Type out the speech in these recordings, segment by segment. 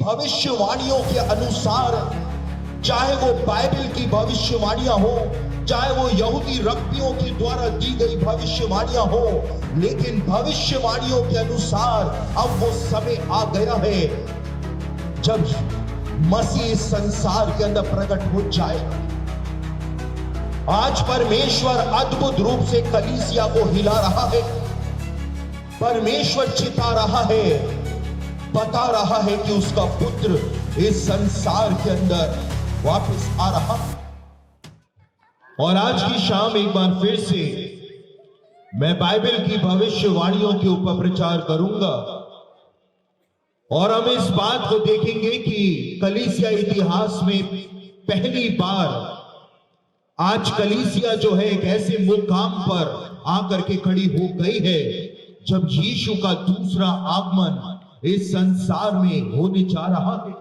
भविष्यवाणियों के अनुसार, चाहे वो बाइबल की भविष्यवाणियां हो, चाहे वो यहूदी रब्बियों के द्वारा दी गई भविष्यवाणियां हो, लेकिन भविष्यवाणियों के अनुसार अब वो समय आ गया है जब मसीह संसार के अंदर प्रकट हो जाएगा। आज परमेश्वर अद्भुत रूप से कलीसिया को हिला रहा है। परमेश्वर चिता रहा है, बता रहा है कि उसका पुत्र इस संसार के अंदर वापस आ रहा है। और आज की शाम एक बार फिर से मैं बाइबल की भविष्यवाणियों के ऊपर प्रचार करूंगा और हम इस बात को देखेंगे कि कलीसिया इतिहास में पहली बार आज कलीसिया जो है एक ऐसे मुकाम पर आकर के खड़ी हो गई है जब यीशु का दूसरा आगमन इस संसार में होने जा रहा है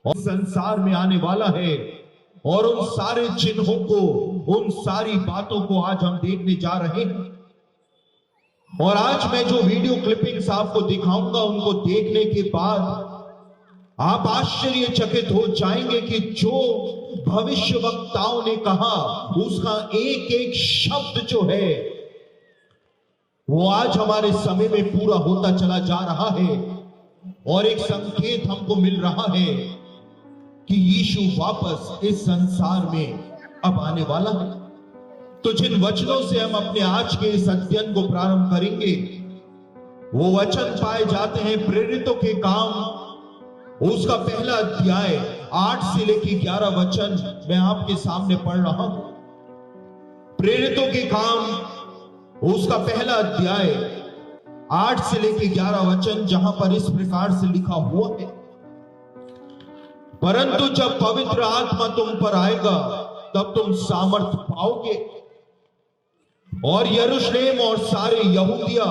और संसार में आने वाला है। और उन सारे चिन्हों को, उन सारी बातों को आज हम देखने जा रहे हैं। और आज मैं जो वीडियो क्लिपिंग्स आपको दिखाऊंगा, उनको देखने के बाद आप आश्चर्यचकित हो जाएंगे कि जो भविष्यवक्ताओं ने कहा उसका एक एक शब्द जो है वो आज हमारे समय में पूरा होता चला जा रहा है। और एक संकेत हमको मिल रहा है कि यीशु वापस इस संसार में अब आने वाला है। तो जिन वचनों से हम अपने आज के इस अध्ययन को प्रारंभ करेंगे वो वचन पाए जाते हैं प्रेरितों के काम, उसका पहला अध्याय 8 से लेकर 11 वचन मैं आपके सामने पढ़ रहा हूं। प्रेरितों के काम उसका पहला अध्याय 8 से लेकर 11 वचन, जहां पर इस प्रकार से लिखा हुआ है, परंतु जब पवित्र आत्मा तुम पर आएगा तब तुम सामर्थ पाओगे और यरूशलेम और सारे यहूदिया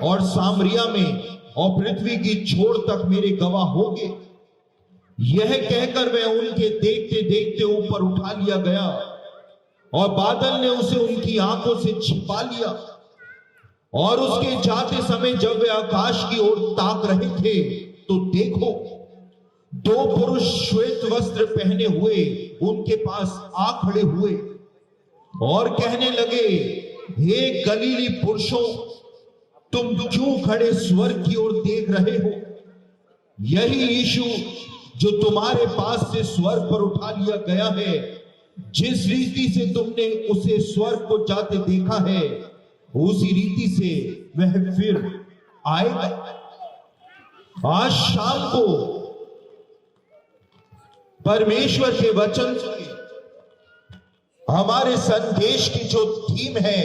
और सामरिया में और पृथ्वी की छोर तक मेरे गवाह होगे। यह कहकर वह उनके देखते देखते ऊपर उठा लिया गया और बादल ने उसे उनकी आंखों से छिपा लिया। और उसके जाते समय जब वे आकाश की ओर ताक रहे थे तो देखो, 2 पुरुष श्वेत वस्त्र पहने हुए उनके पास आ खड़े हुए और कहने लगे, हे गलीली पुरुषों, तुम क्यों खड़े स्वर्ग की ओर देख रहे हो? यही यीशु जो तुम्हारे पास से स्वर्ग पर उठा लिया गया है, जिस रीति से तुमने उसे स्वर्ग को जाते देखा है, उसी रीति से वह फिर आएगा। आज शाम को परमेश्वर के वचन से हमारे संदेश की जो थीम है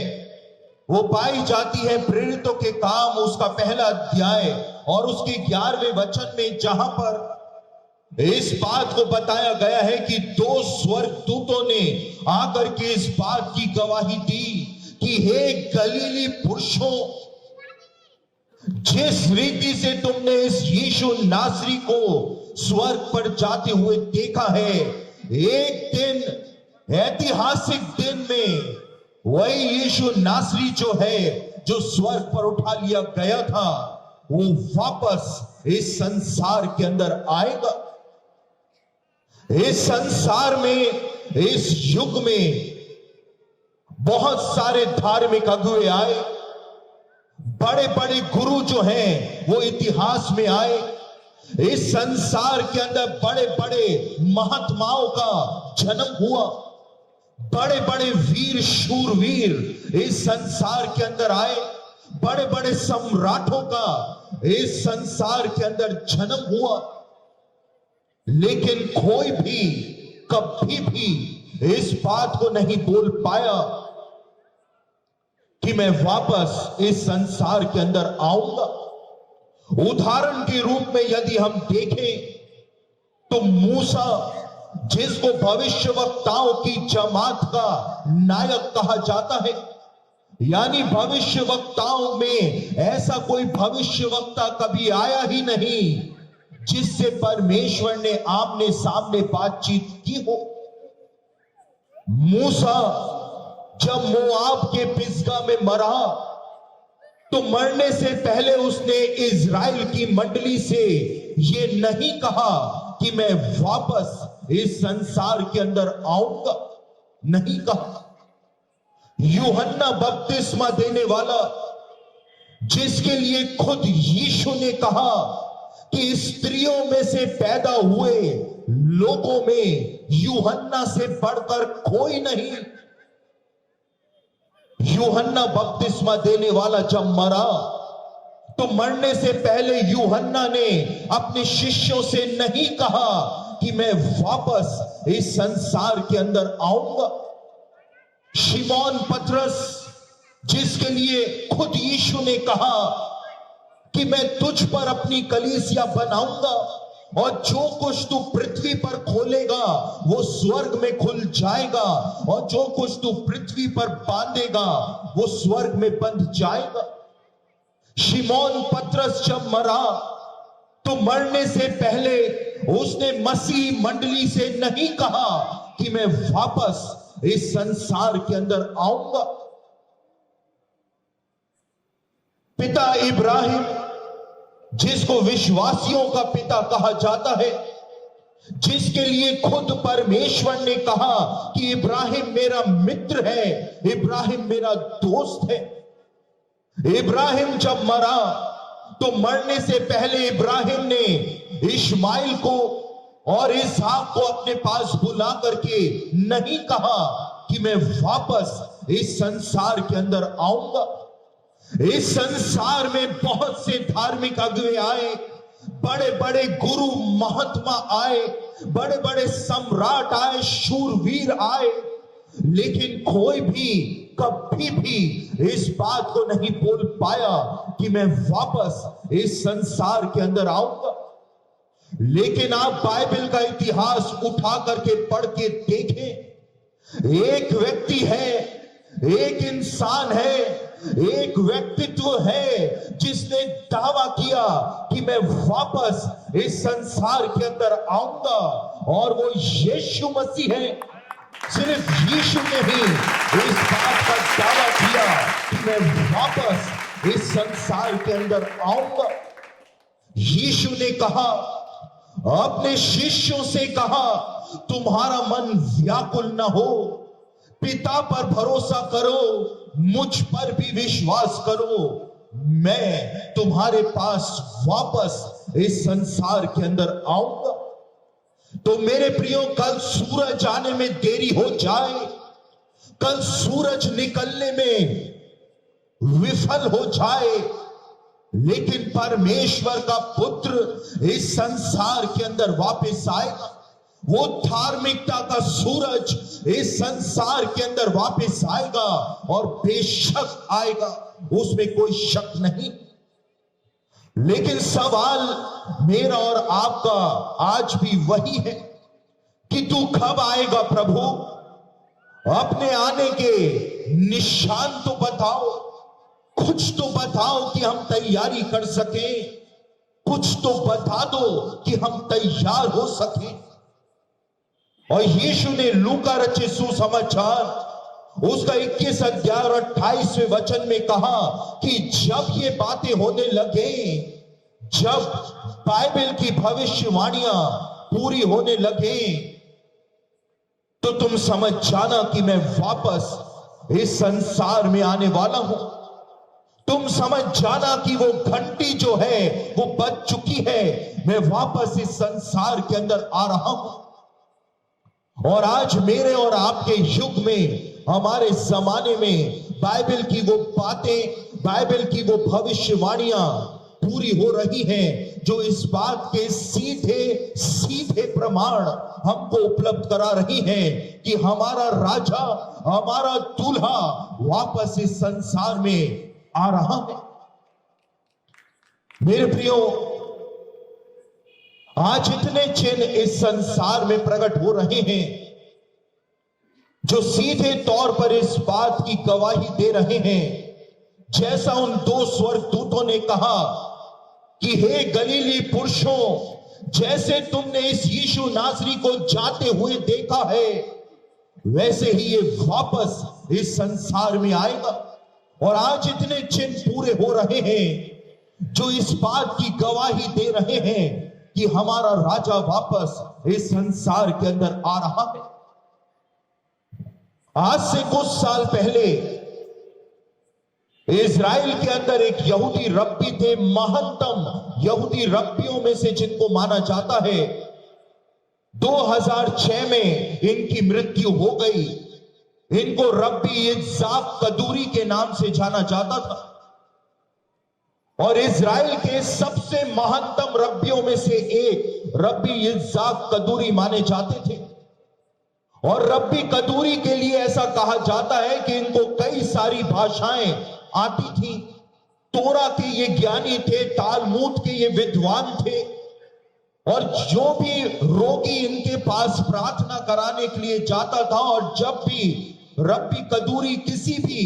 वो पाई जाती है प्रेरितों के काम उसका पहला अध्याय और उसके 11वें वचन में, जहां पर इस बात को बताया गया है कि 2 स्वर्गदूतों ने आकर के इस बात की गवाही दी कि हे गलीली पुरुषों, जिस रीति से तुमने इस यीशु नासरी को स्वर्ग पर जाते हुए देखा है, एक दिन, ऐतिहासिक दिन में वही यीशु नासरी जो है, जो स्वर्ग पर उठा लिया गया था, वो वापस इस संसार के अंदर आएगा। इस संसार में, इस युग में बहुत सारे धार्मिक अगुवे आए, बड़े बड़े गुरु जो हैं वो इतिहास में आए। इस संसार के अंदर बड़े बड़े महात्माओं का जन्म हुआ, बड़े बड़े वीर शूरवीर इस संसार के अंदर आए, बड़े बड़े सम्राटों का इस संसार के अंदर जन्म हुआ। लेकिन कोई भी कभी भी इस बात को नहीं बोल पाया कि मैं वापस इस संसार के अंदर आऊंगा। उदाहरण के रूप में यदि हम देखें तो मूसा, जिसको भविष्यवक्ताओं की जमात का नायक कहा जाता है, यानी भविष्यवक्ताओं में ऐसा कोई भविष्यवक्ता कभी आया ही नहीं जिससे परमेश्वर ने आमने सामने बातचीत की हो। मूसा जब मोआब के पिसगा में मरा तो मरने से पहले उसने इज़राइल की मंडली से ये नहीं कहा कि मैं वापस इस संसार के अंदर आऊंगा, नहीं कहा। यूहन्ना बपतिस्मा देने वाला, जिसके लिए खुद यीशु ने कहा कि स्त्रियों में से पैदा हुए लोगों में यूहन्ना से बढ़कर कोई नहीं। यूहन्ना बपतिस्मा देने वाला जब मरा तो मरने से पहले यूहन्ना ने अपने शिष्यों से नहीं कहा कि मैं वापस इस संसार के अंदर आऊंगा। शिमोन पतरस, जिसके लिए खुद यीशु ने कहा कि मैं तुझ पर अपनी कलीसिया बनाऊंगा और जो कुछ तू पृथ्वी पर खोलेगा वो स्वर्ग में खुल जाएगा और जो कुछ तू पृथ्वी पर बांधेगा वो स्वर्ग में बंध जाएगा। शिमोन पतरस जब मरा तो मरने से पहले उसने मसीह मंडली से नहीं कहा कि मैं वापस इस संसार के अंदर आऊंगा। पिता इब्राहिम, जिसको विश्वासियों का पिता कहा जाता है, जिसके लिए खुद परमेश्वर ने कहा कि इब्राहिम मेरा मित्र है, इब्राहिम मेरा दोस्त है। इब्राहिम जब मरा तो मरने से पहले इब्राहिम ने इश्माइल को और इसहाक को अपने पास बुला करके नहीं कहा कि मैं वापस इस संसार के अंदर आऊंगा। इस संसार में बहुत से धार्मिक अगुवे आए, बड़े बड़े गुरु महात्मा आए, बड़े बड़े सम्राट आए, शूरवीर आए, लेकिन कोई भी कभी भी इस बात को नहीं बोल पाया कि मैं वापस इस संसार के अंदर आऊंगा। लेकिन आप बाइबल का इतिहास उठा करके पढ़ के देखें, एक व्यक्ति है, एक इंसान है, एक व्यक्तित्व है जिसने दावा किया कि मैं वापस इस संसार के अंदर आऊंगा, और वो यीशु मसीह है। सिर्फ यीशु ने ही इस बात का दावा किया कि मैं वापस इस संसार के अंदर आऊंगा। यीशु ने कहा, अपने शिष्यों से कहा, तुम्हारा मन व्याकुल न हो, पिता पर भरोसा करो, मुझ पर भी विश्वास करो, मैं तुम्हारे पास वापस इस संसार के अंदर आऊंगा। तो मेरे प्रियो, कल सूरज आने में देरी हो जाए, कल सूरज निकलने में विफल हो जाए, लेकिन परमेश्वर का पुत्र इस संसार के अंदर वापस आएगा। वो धार्मिकता का सूरज इस संसार के अंदर वापस आएगा और बेशक आएगा, उसमें कोई शक नहीं। लेकिन सवाल मेरा और आपका आज भी वही है कि तू कब आएगा प्रभु? अपने आने के निशान तो बताओ, कुछ तो बताओ कि हम तैयारी कर सकें, कुछ तो बता दो कि हम तैयार हो सकें। और यीशु ने लूका रचित सुसमाचार उसका 21 अध्याय और 28वें वचन में कहा कि जब ये बातें होने लगे, जब बाइबल की भविष्यवाणियां पूरी होने लगे, तो तुम समझ जाना कि मैं वापस इस संसार में आने वाला हूं। तुम समझ जाना कि वो घंटी जो है वो बज चुकी है, मैं वापस इस संसार के अंदर आ रहा हूं। और आज मेरे और आपके युग में, हमारे जमाने में बाइबल की वो बातें, बाइबल की वो भविष्यवाणियां पूरी हो रही हैं, जो इस बात के सीधे सीधे प्रमाण हमको उपलब्ध करा रही हैं कि हमारा राजा, हमारा दूल्हा वापस इस संसार में आ रहा है। मेरे प्रियो, आज इतने चिन्ह इस संसार में प्रकट हो रहे हैं जो सीधे तौर पर इस बात की गवाही दे रहे हैं, जैसा उन 2 स्वर्गदूतों ने कहा कि हे गलीली पुरुषों, जैसे तुमने इस यीशु नासरी को जाते हुए देखा है, वैसे ही ये वापस इस संसार में आएगा और आज इतने चिन्ह पूरे हो रहे हैं जो इस बात की गवाही दे रहे हैं कि हमारा राजा वापस इस संसार के अंदर आ रहा है। आज से कुछ साल पहले इजराइल के अंदर एक यहूदी रब्बी थे, महत्तम यहूदी रब्बियों में से जिनको माना जाता है। 2006 में इनकी मृत्यु हो गई। इनको रब्बी इज़्ज़ाक कदूरी के नाम से जाना जाता था और इजराइल के सबसे महत्तम रब्बियों में से एक रब्बी इज़्ज़ाक कदूरी माने जाते थे। और रब्बी कदूरी के लिए ऐसा कहा जाता है कि इनको कई सारी भाषाएं आती थी। तोरा के ये ज्ञानी थे, तालमूद के ये विद्वान थे और जो भी रोगी इनके पास प्रार्थना कराने के लिए जाता था और जब भी रब्बी कदूरी किसी भी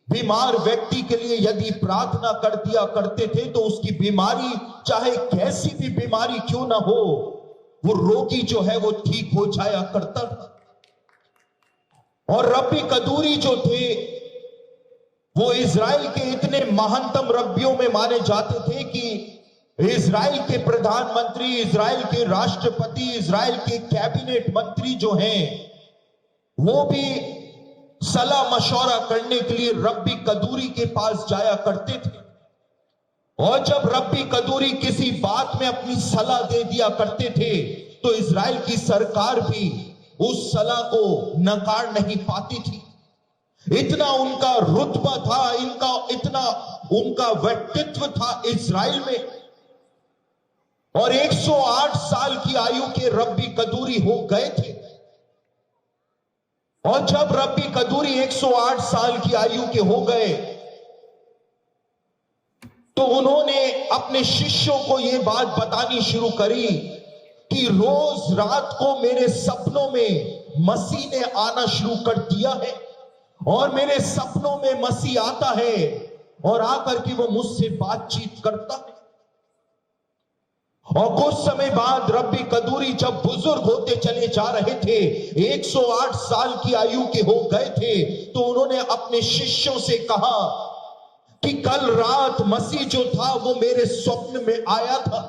बीमार व्यक्ति के लिए यदि प्रार्थना कर दिया करते थे तो उसकी बीमारी चाहे कैसी भी बीमारी क्यों ना हो, वो रोगी जो है वो ठीक हो जाया करता था। और रब्बी कदूरी जो थे वो इजराइल के इतने महत्तम रब्बियों में माने जाते थे कि इजराइल के प्रधानमंत्री, इजराइल के राष्ट्रपति, इजराइल के कैबिनेट मंत्री जो हैं वो भी सलाह मशवरा करने के लिए रब्बी कदूरी के पास जाया करते थे। और जब रब्बी कदूरी किसी बात में अपनी सलाह दे दिया करते थे तो इजराइल की सरकार भी उस सलाह को नकार नहीं पाती थी। इतना उनका रुतबा था, इतना उनका व्यक्तित्व था इजराइल में। और 108 साल की आयु के रब्बी कदूरी हो गए थे। और जब रब्बी कदूरी 108 साल की आयु के हो गए तो उन्होंने अपने शिष्यों को यह बात बतानी शुरू करी कि रोज रात को मेरे सपनों में मसीह ने आना शुरू कर दिया है और मेरे सपनों में मसीह आता है और आकर के वो मुझसे बातचीत करता है। और कुछ समय बाद रब्बी कदूरी जब बुजुर्ग होते चले जा रहे थे, 108 साल की आयु के हो गए थे, तो उन्होंने अपने शिष्यों से कहा कि कल रात मसीह जो था वो मेरे स्वप्न में आया था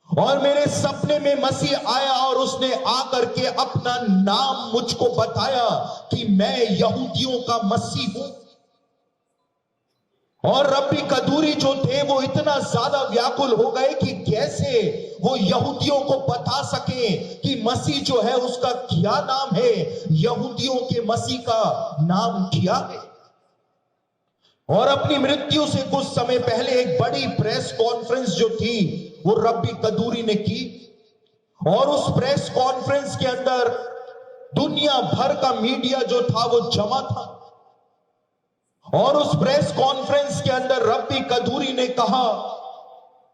और मेरे सपने में मसीह आया और उसने आकर के अपना नाम मुझको बताया कि मैं यहूदियों का मसीह हूं। और रब्बी कदूरी जो थे वो इतना ज्यादा व्याकुल हो गए कि कैसे वो यहूदियों को बता सके कि मसीह जो है उसका क्या नाम है, यहूदियों के मसीह का नाम क्या है। और अपनी मृत्यु से कुछ समय पहले एक बड़ी प्रेस कॉन्फ्रेंस जो थी वो रब्बी कदूरी ने की और उस प्रेस कॉन्फ्रेंस के अंदर दुनिया भर का मीडिया जो था वो जमा था। और उस प्रेस कॉन्फ्रेंस के अंदर रब्बी कदूरी ने कहा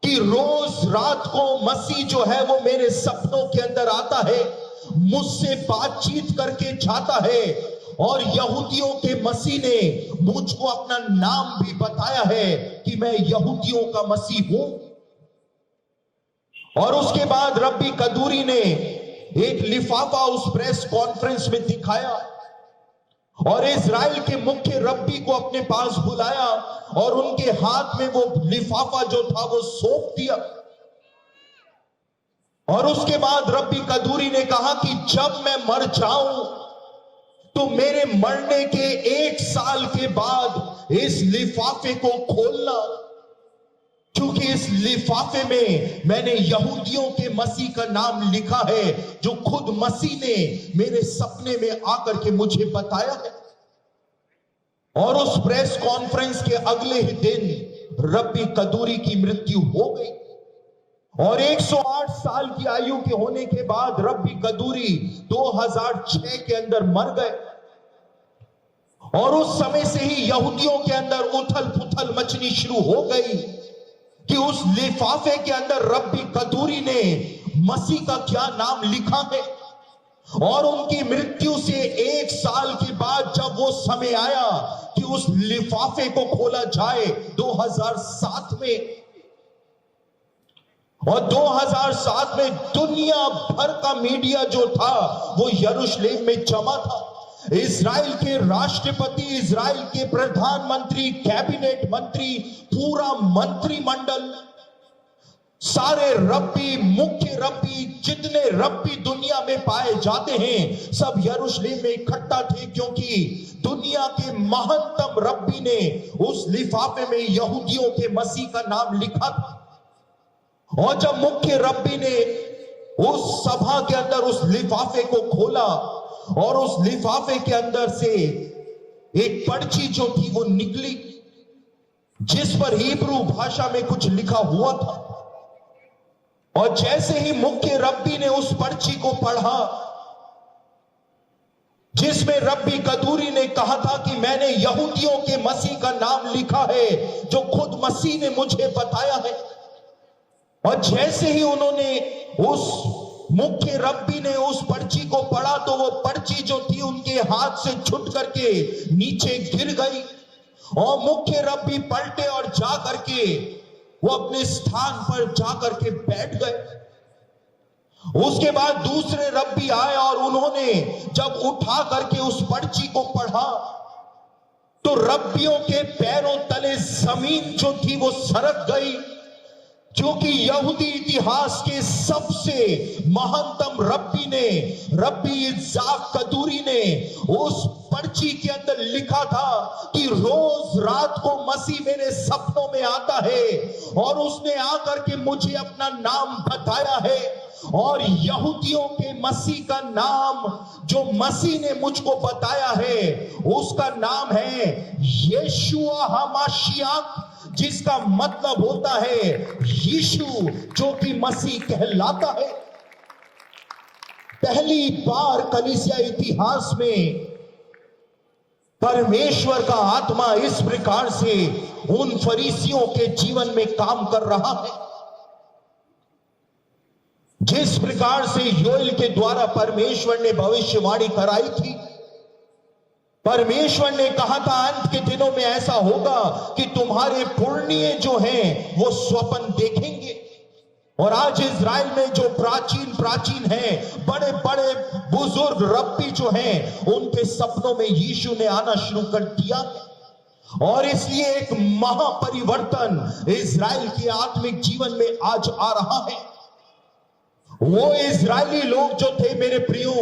कि रोज रात को मसीह जो है वो मेरे सपनों के अंदर आता है, मुझसे बातचीत करके जाता है और यहूदियों के मसीह ने मुझको अपना नाम भी बताया है कि मैं यहूदियों का मसीह हूं। और उसके बाद रब्बी कदूरी ने एक लिफाफा उस प्रेस कॉन्फ्रेंस में दिखाया और इजराइल के मुख्य रब्बी को अपने पास बुलाया और उनके हाथ में वो लिफाफा जो था वो सौंप दिया। और उसके बाद रब्बी कदूरी ने कहा कि जब मैं मर जाऊं तो मेरे मरने के 1 साल के बाद इस लिफाफे को खोलना, क्योंकि इस लिफाफे में मैंने यहूदियों के मसीह का नाम लिखा है जो खुद मसीह ने मेरे सपने में आकर के मुझे बताया है। और उस प्रेस कॉन्फ्रेंस के अगले ही दिन रब्बी कदूरी की मृत्यु हो गई और 108 साल की आयु के होने के बाद रब्बी कदूरी 2006 के अंदर मर गए। और उस समय से ही यहूदियों के अंदर उथल पुथल मचनी शुरू हो गई कि उस लिफाफे के अंदर रब्बी कदूरी ने मसीह का क्या नाम लिखा है। और उनकी मृत्यु से 1 साल के बाद जब वो समय आया कि उस लिफाफे को खोला जाए 2007 में, और 2007 में दुनिया भर का मीडिया जो था वो यरूशलेम में जमा था। इजराइल के राष्ट्रपति, इजराइल के प्रधानमंत्री, कैबिनेट मंत्री, पूरा मंत्रिमंडल, सारे रब्बी, मुख्य रब्बी, जितने रब्बी दुनिया में पाए जाते हैं, सब यरूशलेम में इकट्ठा थे, क्योंकि दुनिया के महानतम रब्बी ने उस लिफाफे में यहूदियों के मसीह का नाम लिखा था। और जब मुख्य रब्बी ने उस सभा के अंदर उस लिफाफे को खोला और उस लिफाफे के अंदर से एक पर्ची जो थी वो निकली, जिस पर हिब्रू भाषा में कुछ लिखा हुआ था। और जैसे ही मुख्य रब्बी ने उस पर्ची को पढ़ा, जिसमें रब्बी कदूरी ने कहा था कि मैंने यहूदियों के मसीह का नाम लिखा है, जो खुद मसीह ने मुझे बताया है। और जैसे ही उन्होंने उस मुख्य रब्बी ने उस पर्ची को पढ़ा, तो वो पर्ची जो थी उनके हाथ से छूट करके नीचे गिर गई। और मुख्य रब्बी पलटे और जा करके वो अपने स्थान पर जाकर के बैठ गए। उसके बाद दूसरे रब्बी आए और उन्होंने जब उठा करके उस पर्ची को पढ़ा, तो रब्बियों के पैरों तले जमीन जो थी वो सरक गई, क्योंकि यहूदी इतिहास के सबसे महानतम रब्बी ने, रब्बी इज़ाक कदूरी ने उस पर्ची के अंदर लिखा था कि रोज रात को मसीह मेरे सपनों में आता है और उसने आकर के मुझे अपना नाम बताया है। और यहूदियों के मसीह का नाम जो मसीह ने मुझको बताया है, उसका नाम है यीशुआ हमाशियाह, जिसका मतलब होता है यीशु जो कि मसीह कहलाता है। पहली बार कलीसिया इतिहास में परमेश्वर का आत्मा इस प्रकार से उन फरीसियों के जीवन में काम कर रहा है, जिस प्रकार से योएल के द्वारा परमेश्वर ने भविष्यवाणी कराई थी। परमेश्वर ने कहा था अंत के दिनों में ऐसा होगा कि तुम्हारे पुरनिये जो हैं वो स्वप्न देखेंगे। और आज इजराइल में जो प्राचीन हैं, बड़े बड़े बुजुर्ग रब्बी जो हैं, उनके सपनों में यीशु ने आना शुरू कर दिया। और इसलिए एक महापरिवर्तन इजराइल के आत्मिक जीवन में आज आ रहा है। वो इजरायली लोग जो थे मेरे प्रियो,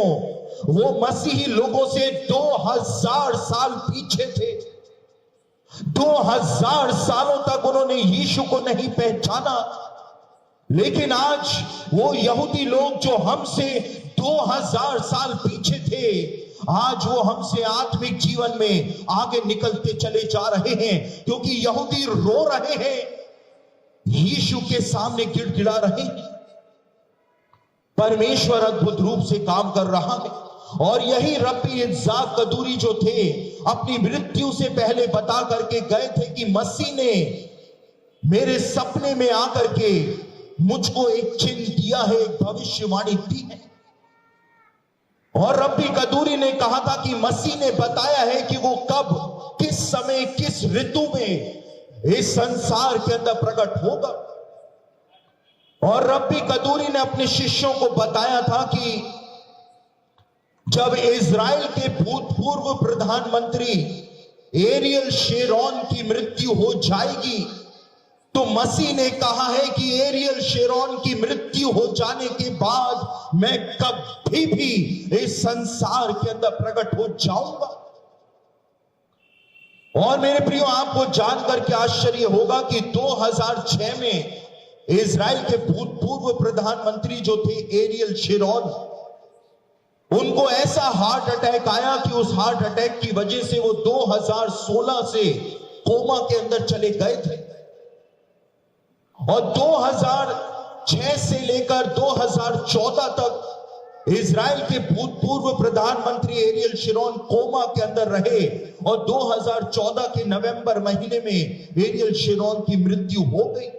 वो मसीही लोगों से 2000 साल पीछे थे। 2000 सालों तक उन्होंने यीशु को नहीं पहचाना। लेकिन आज वो यहूदी लोग जो हमसे 2000 साल पीछे थे, आज वो हमसे आत्मिक जीवन में आगे निकलते चले जा रहे हैं, क्योंकि यहूदी रो रहे हैं, यीशु के सामने गिड़गिड़ा रहे हैं। परमेश्वर अद्भुत रूप से काम कर रहा है। और यही रब्बी इज़ाक कदूरी जो थे, अपनी मृत्यु से पहले बता करके गए थे कि मसीह ने मेरे सपने में आकर के मुझको एक चिन्ह दिया है, एक भविष्यवाणी दी है। और रब्बी कदूरी ने कहा था कि मसीह ने बताया है कि वो कब, किस समय, किस ऋतु में इस संसार के अंदर प्रकट होगा। और रब्बी कदूरी ने अपने शिष्यों को बताया था कि जब इजराइल के भूतपूर्व प्रधानमंत्री एरियल शेरोन की मृत्यु हो जाएगी, तो मसीह ने कहा है कि एरियल शेरोन की मृत्यु हो जाने के बाद मैं कभी भी इस संसार के अंदर प्रकट हो जाऊंगा। और मेरे प्रियो, आपको जानकर के आश्चर्य होगा कि 2006 में इजराइल के भूतपूर्व प्रधानमंत्री जो थे एरियल शेरोन, उनको ऐसा हार्ट अटैक आया कि उस हार्ट अटैक की वजह से वो 2016 से कोमा के अंदर चले गए थे। और 2006 से लेकर 2014 तक इजराइल के भूतपूर्व प्रधानमंत्री एरियल शेरोन कोमा के अंदर रहे। और 2014 के नवंबर महीने में एरियल शेरोन की मृत्यु हो गई।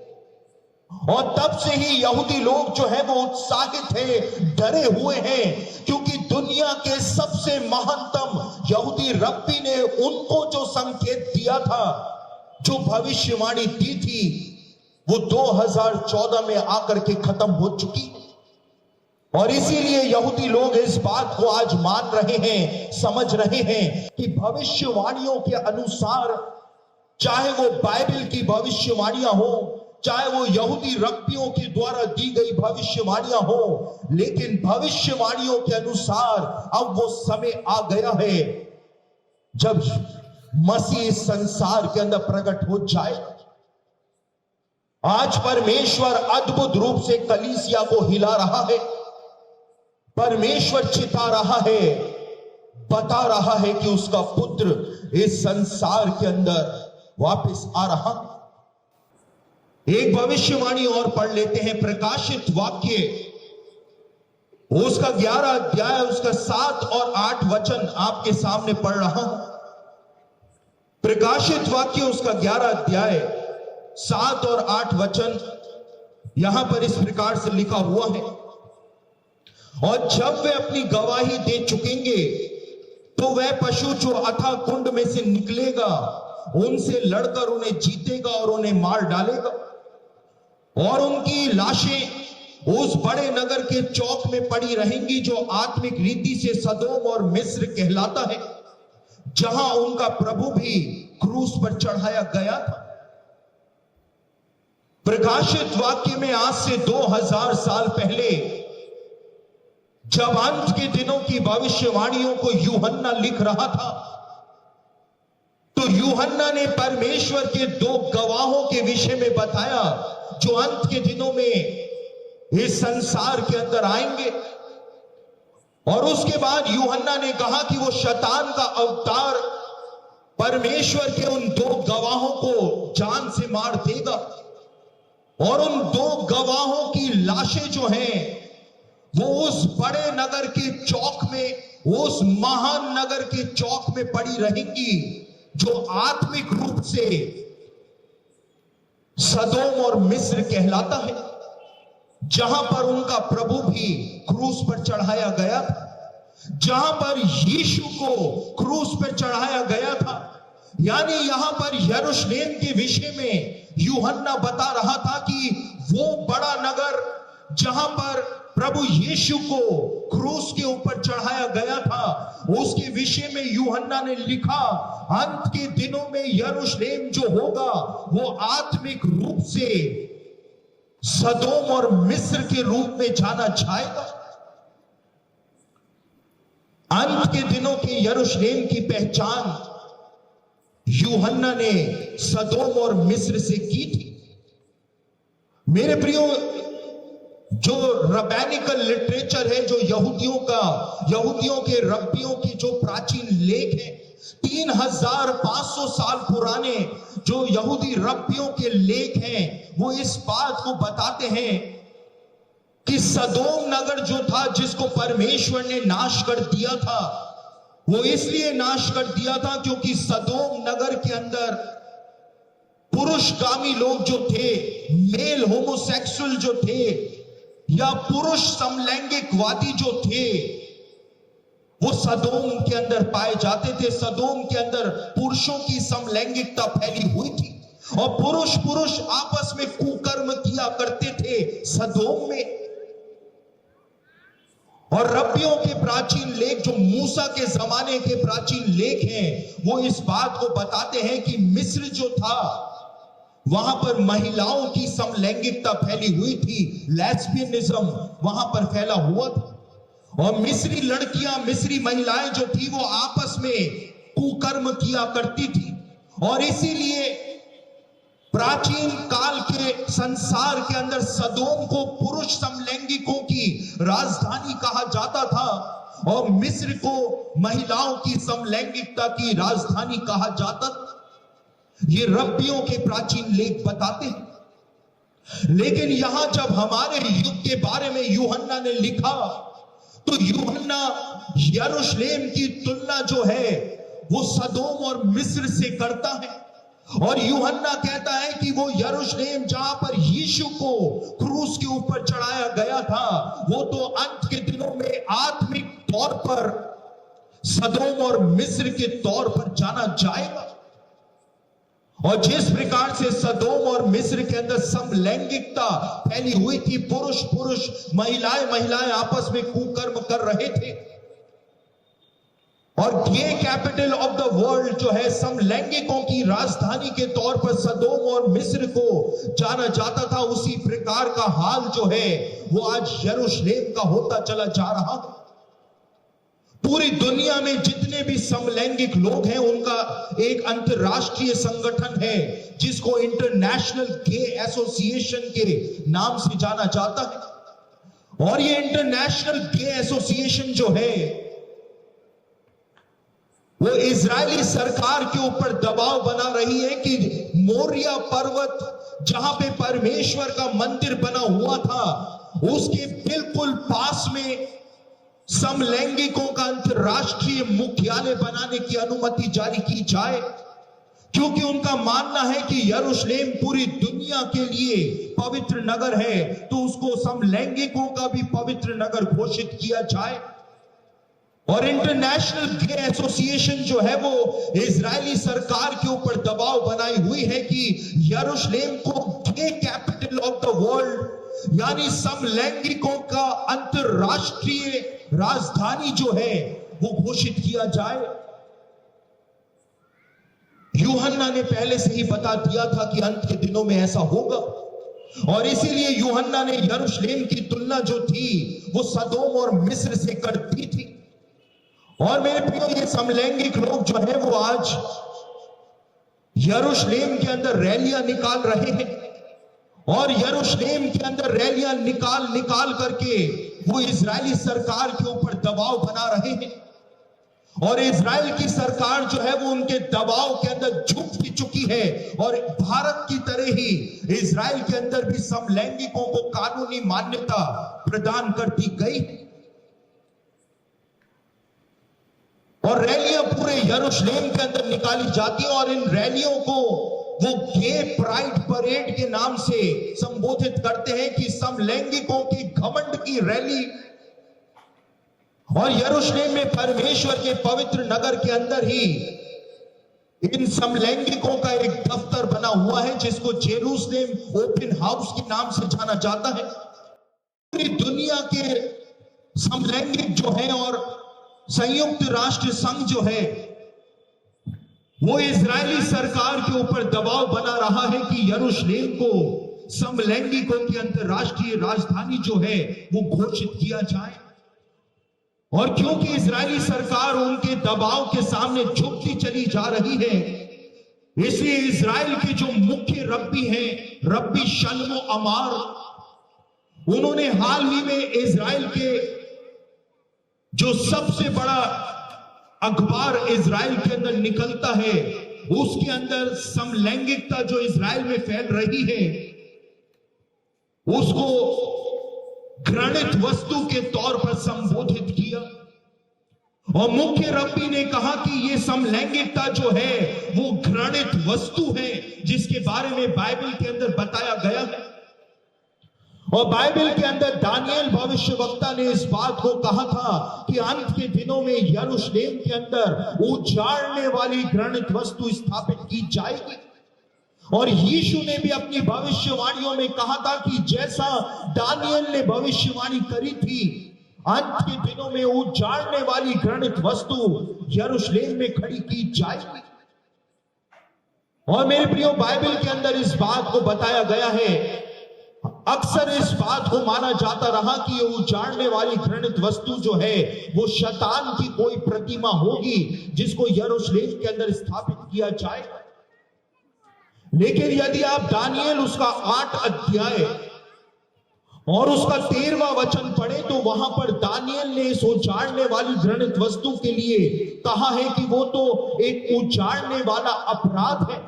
और तब से ही यहूदी लोग जो है वो उत्साहित हैं, डरे हुए हैं, क्योंकि दुनिया के सबसे महानतम यहूदी रब्बी ने उनको जो संकेत दिया था, जो भविष्यवाणी दी थी, वो 2014 में आकर के खत्म हो चुकी। और इसीलिए यहूदी लोग इस बात को आज मान रहे हैं, समझ रहे हैं कि भविष्यवाणियों के अनुसार, चाहे वो बाइबल की भविष्यवाणियां हो, चाहे वो यहूदी रब्बियों के द्वारा दी गई भविष्यवाणियां हो, लेकिन भविष्यवाणियों के अनुसार अब वो समय आ गया है जब मसीह इस संसार के अंदर प्रकट हो जाए। आज परमेश्वर अद्भुत रूप से कलीसिया को हिला रहा है। परमेश्वर चिता रहा है, बता रहा है कि उसका पुत्र इस संसार के अंदर वापस आ रहा। एक भविष्यवाणी और पढ़ लेते हैं, प्रकाशित वाक्य उसका 11 अध्याय, उसका 7 और 8 वचन आपके सामने पढ़ रहा हूं। प्रकाशित वाक्य उसका 11 अध्याय 7 और 8 वचन यहां पर इस प्रकार से लिखा हुआ है। और जब वे अपनी गवाही दे चुकेंगे तो वह पशु जो अथाह कुंड में से निकलेगा उनसे लड़कर उन्हें जीतेगा और उन्हें मार डालेगा, और उनकी लाशें उस बड़े नगर के चौक में पड़ी रहेंगी जो आत्मिक रीति से सदोम और मिस्र कहलाता है, जहां उनका प्रभु भी क्रूस पर चढ़ाया गया था। प्रकाशित वाक्य में आज से 2000 साल पहले जब अंत के दिनों की भविष्यवाणियों को यूहन्ना लिख रहा था, तो यूहन्ना ने परमेश्वर के 2 गवाहों के विषय में बताया जो अंत के दिनों में इस संसार के अंदर आएंगे। और उसके बाद यूहन्ना ने कहा कि वो शैतान का अवतार परमेश्वर के उन 2 गवाहों को जान से मार देगा, और उन 2 गवाहों की लाशें जो हैं वो उस बड़े नगर के चौक में, उस महान नगर के चौक में पड़ी रहेंगी जो आत्मिक रूप से सदोम और मिस्र कहलाता है, जहां पर उनका प्रभु भी क्रूस पर चढ़ाया गया था, जहां पर यीशु को क्रूस पर चढ़ाया गया था। यानी यहां पर यरूशलेम के विषय में यूहन्ना बता रहा था कि वो बड़ा नगर जहां पर प्रभु यीशु को क्रूस के ऊपर चढ़ाया गया था, उसके विषय में यूहन्ना ने लिखा, अंत के दिनों में यरूशलेम जो होगा वो आत्मिक रूप से सदोम और मिस्र के रूप में जाना जाएगा। अंत के दिनों के यरूशलेम की पहचान यूहन्ना ने सदोम और मिस्र से की थी। मेरे प्रियो, जो रबैनिकल लिटरेचर है, जो यहूदियों के रब्बियों की जो प्राचीन लेख है, 3500 साल पुराने जो यहूदी रब्बियों के लेख हैं, वो इस बात को बताते हैं कि सदोम नगर जो था, जिसको परमेश्वर ने नाश कर दिया था, वो इसलिए नाश कर दिया था क्योंकि सदोम नगर के अंदर पुरुषगामी लोग जो थे, मेल होमोसेक्सुअल जो थे, या पुरुष समलैंगिकवादी जो थे, वो सदोम के अंदर पाए जाते थे। सदोम के अंदर पुरुषों की समलैंगिकता फैली हुई थी, और पुरुष आपस में कुकर्म किया करते थे सदोम में। और रब्बियों के प्राचीन लेख, जो मूसा के जमाने के प्राचीन लेख हैं, वो इस बात को बताते हैं कि मिस्र जो था, वहां पर महिलाओं की समलैंगिकता फैली हुई थी, लेस्बियनिज्म वहां पर फैला हुआ था, और मिस्री लड़कियां, मिस्री महिलाएं जो थी, वो आपस में कुकर्म किया करती थी। और इसीलिए प्राचीन काल के संसार के अंदर सदोम को पुरुष समलैंगिकों की राजधानी कहा जाता था, और मिस्र को महिलाओं की समलैंगिकता की राजधानी कहा जाता था। ये रब्बियों के प्राचीन लेख बताते हैं। लेकिन यहां जब हमारे युग के बारे में यूहन्ना ने लिखा, तो यूहन्ना यरूशलेम की तुलना जो है वो सदोम और मिस्र से करता है, और यूहन्ना कहता है कि वो यरूशलेम जहां पर यीशु को क्रूस के ऊपर चढ़ाया गया था, वो तो अंत के दिनों में आत्मिक तौर पर सदोम और मिस्र के तौर पर जाना जाएगा। और जिस प्रकार से सदोम और मिस्र के अंदर समलैंगिकता फैली हुई थी, पुरुष पुरुष, महिलाएं महिलाएं आपस में कुकर्म कर रहे थे, और गे कैपिटल ऑफ द वर्ल्ड जो है, समलैंगिकों की राजधानी के तौर पर सदोम और मिस्र को जाना जाता था, उसी प्रकार का हाल जो है वो आज यरूशलेम का होता चला जा रहा है। पूरी दुनिया में जितने भी समलैंगिक लोग हैं उनका एक अंतरराष्ट्रीय संगठन है जिसको इंटरनेशनल गे एसोसिएशन के नाम से जाना जाता है। और ये इंटरनेशनल गे एसोसिएशन जो है वो इजरायली सरकार के ऊपर दबाव बना रही है कि मोरिया पर्वत जहां पे परमेश्वर का मंदिर बना हुआ था, उसके बिल्कुल पास में समलैंगिकों का अंतरराष्ट्रीय मुख्यालय बनाने की अनुमति जारी की जाए, क्योंकि उनका मानना है कि यरूशलेम पूरी दुनिया के लिए पवित्र नगर है, तो उसको समलैंगिकों का भी पवित्र नगर घोषित किया जाए। और इंटरनेशनल गे एसोसिएशन जो है वो इजरायली सरकार के ऊपर दबाव बनाई हुई है कि यरूशलेम को गे कैपिटल ऑफ द वर्ल्ड यानी समलैंगिकों का अंतरराष्ट्रीय राजधानी जो है वो घोषित किया जाए। यूहन्ना ने पहले से ही बता दिया था कि अंत के दिनों में ऐसा होगा, और इसीलिए यूहन्ना ने यरूशलेम की तुलना जो थी वो सदोम और मिस्र से कर दी थी। और मेरे प्रियो, ये समलैंगिक लोग जो है वो आज यरूशलेम के अंदर रैलियां निकाल रहे हैं, और यरूशलेम के अंदर रैलियां निकाल करके वो इजरायली सरकार के ऊपर दबाव बना रहे हैं। और इजराइल की सरकार जो है वो उनके दबाव के अंदर झुक भी चुकी है, और भारत की तरह ही इजराइल के अंदर भी समलैंगिकों को कानूनी मान्यता प्रदान कर दी गई। और रैलियां पूरे यरूशलेम के अंदर निकाली जाती हैं, और इन रैलियों को वो गे प्राइड परेड के नाम से संबोधित करते हैं कि समलैंगिकों की घमंड की रैली। और यरूशलेम में परमेश्वर के पवित्र नगर के अंदर ही इन समलैंगिकों का एक दफ्तर बना हुआ है जिसको जेरूसलेम ओपन हाउस के नाम से जाना जाता है। पूरी दुनिया के समलैंगिक जो है और संयुक्त राष्ट्र संघ जो है वो इजरायली सरकार के ऊपर दबाव बना रहा है कि यरूशलेम को समलैंगिकों की अंतरराष्ट्रीय राजधानी जो है वो घोषित किया जाए। और क्योंकि इजरायली सरकार उनके दबाव के सामने झुकती चली जा रही है, इसलिए इजराइल के जो मुख्य रब्बी हैं, रब्बी शल्मो अमार, उन्होंने हाल ही में इजराइल के जो सबसे बड़ा अखबार इजराइल के अंदर निकलता है उसके अंदर समलैंगिकता जो इजराइल में फैल रही है उसको घृणित वस्तु के तौर पर संबोधित किया। और मुख्य रब्बी ने कहा कि ये समलैंगिकता जो है वो घृणित वस्तु है जिसके बारे में बाइबल के अंदर बताया गया है। और बाइबल के अंदर दानियल भविष्यवक्ता ने इस बात को कहा था कि अंत के दिनों में यरूशलेम के अंदर उजाड़ने वाली घृणित वस्तु स्थापित की जाएगी। और यीशु ने भी अपनी भविष्यवाणियों में कहा था कि जैसा दानियल ने भविष्यवाणी करी थी, अंत के दिनों में उजाड़ने वाली घृणित वस्तु यरूशलेम में खड़ी की जाएगी। और मेरे प्रियो, बाइबल के अंदर इस बात को बताया गया है, अक्सर इस बात को माना जाता रहा कि ये उजाड़ने वाली घृणित वस्तु जो है वो शैतान की कोई प्रतिमा होगी जिसको यरूशलेम के अंदर स्थापित किया जाएगा। लेकिन यदि आप दानियल उसका 8 अध्याय और उसका 13वां वचन पढ़े तो वहां पर दानियल ने इस उजाड़ने वाली घृणित वस्तु के लिए कहा है कि वो तो एक उजाड़ने वाला अपराध है,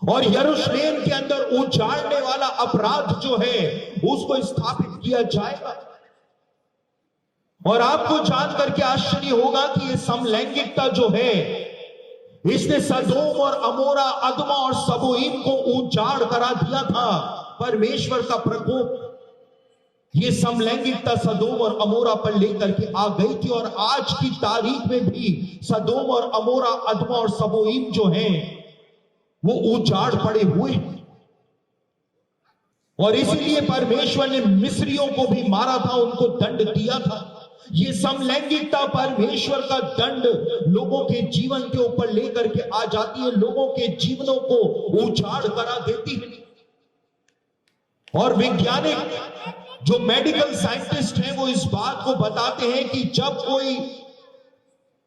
और यरूशलेम के अंदर उजाड़ने वाला अपराध जो है उसको स्थापित किया जाएगा। और आपको जानकर के आश्चर्य होगा कि ये समलैंगिकता जो है इसने सदोम और अमोरा, अदमा और सबोईम को उजाड़ करा दिया था। परमेश्वर का प्रकोप ये समलैंगिकता सदोम और अमोरा पर लेकर के आ गई थी, और आज की तारीख में भी सदोम और अमोरा, अदमा और सबोईम जो हैं वो उजाड़ पड़े हुए हैं। और इसलिए परमेश्वर ने मिस्रियों को भी मारा था, उनको दंड दिया था। ये समलैंगिकता परमेश्वर का दंड लोगों के जीवन के ऊपर लेकर के आ जाती है, लोगों के जीवनों को उजाड़ करा देती है। और वैज्ञानिक जो मेडिकल साइंटिस्ट हैं वो इस बात को बताते हैं कि जब कोई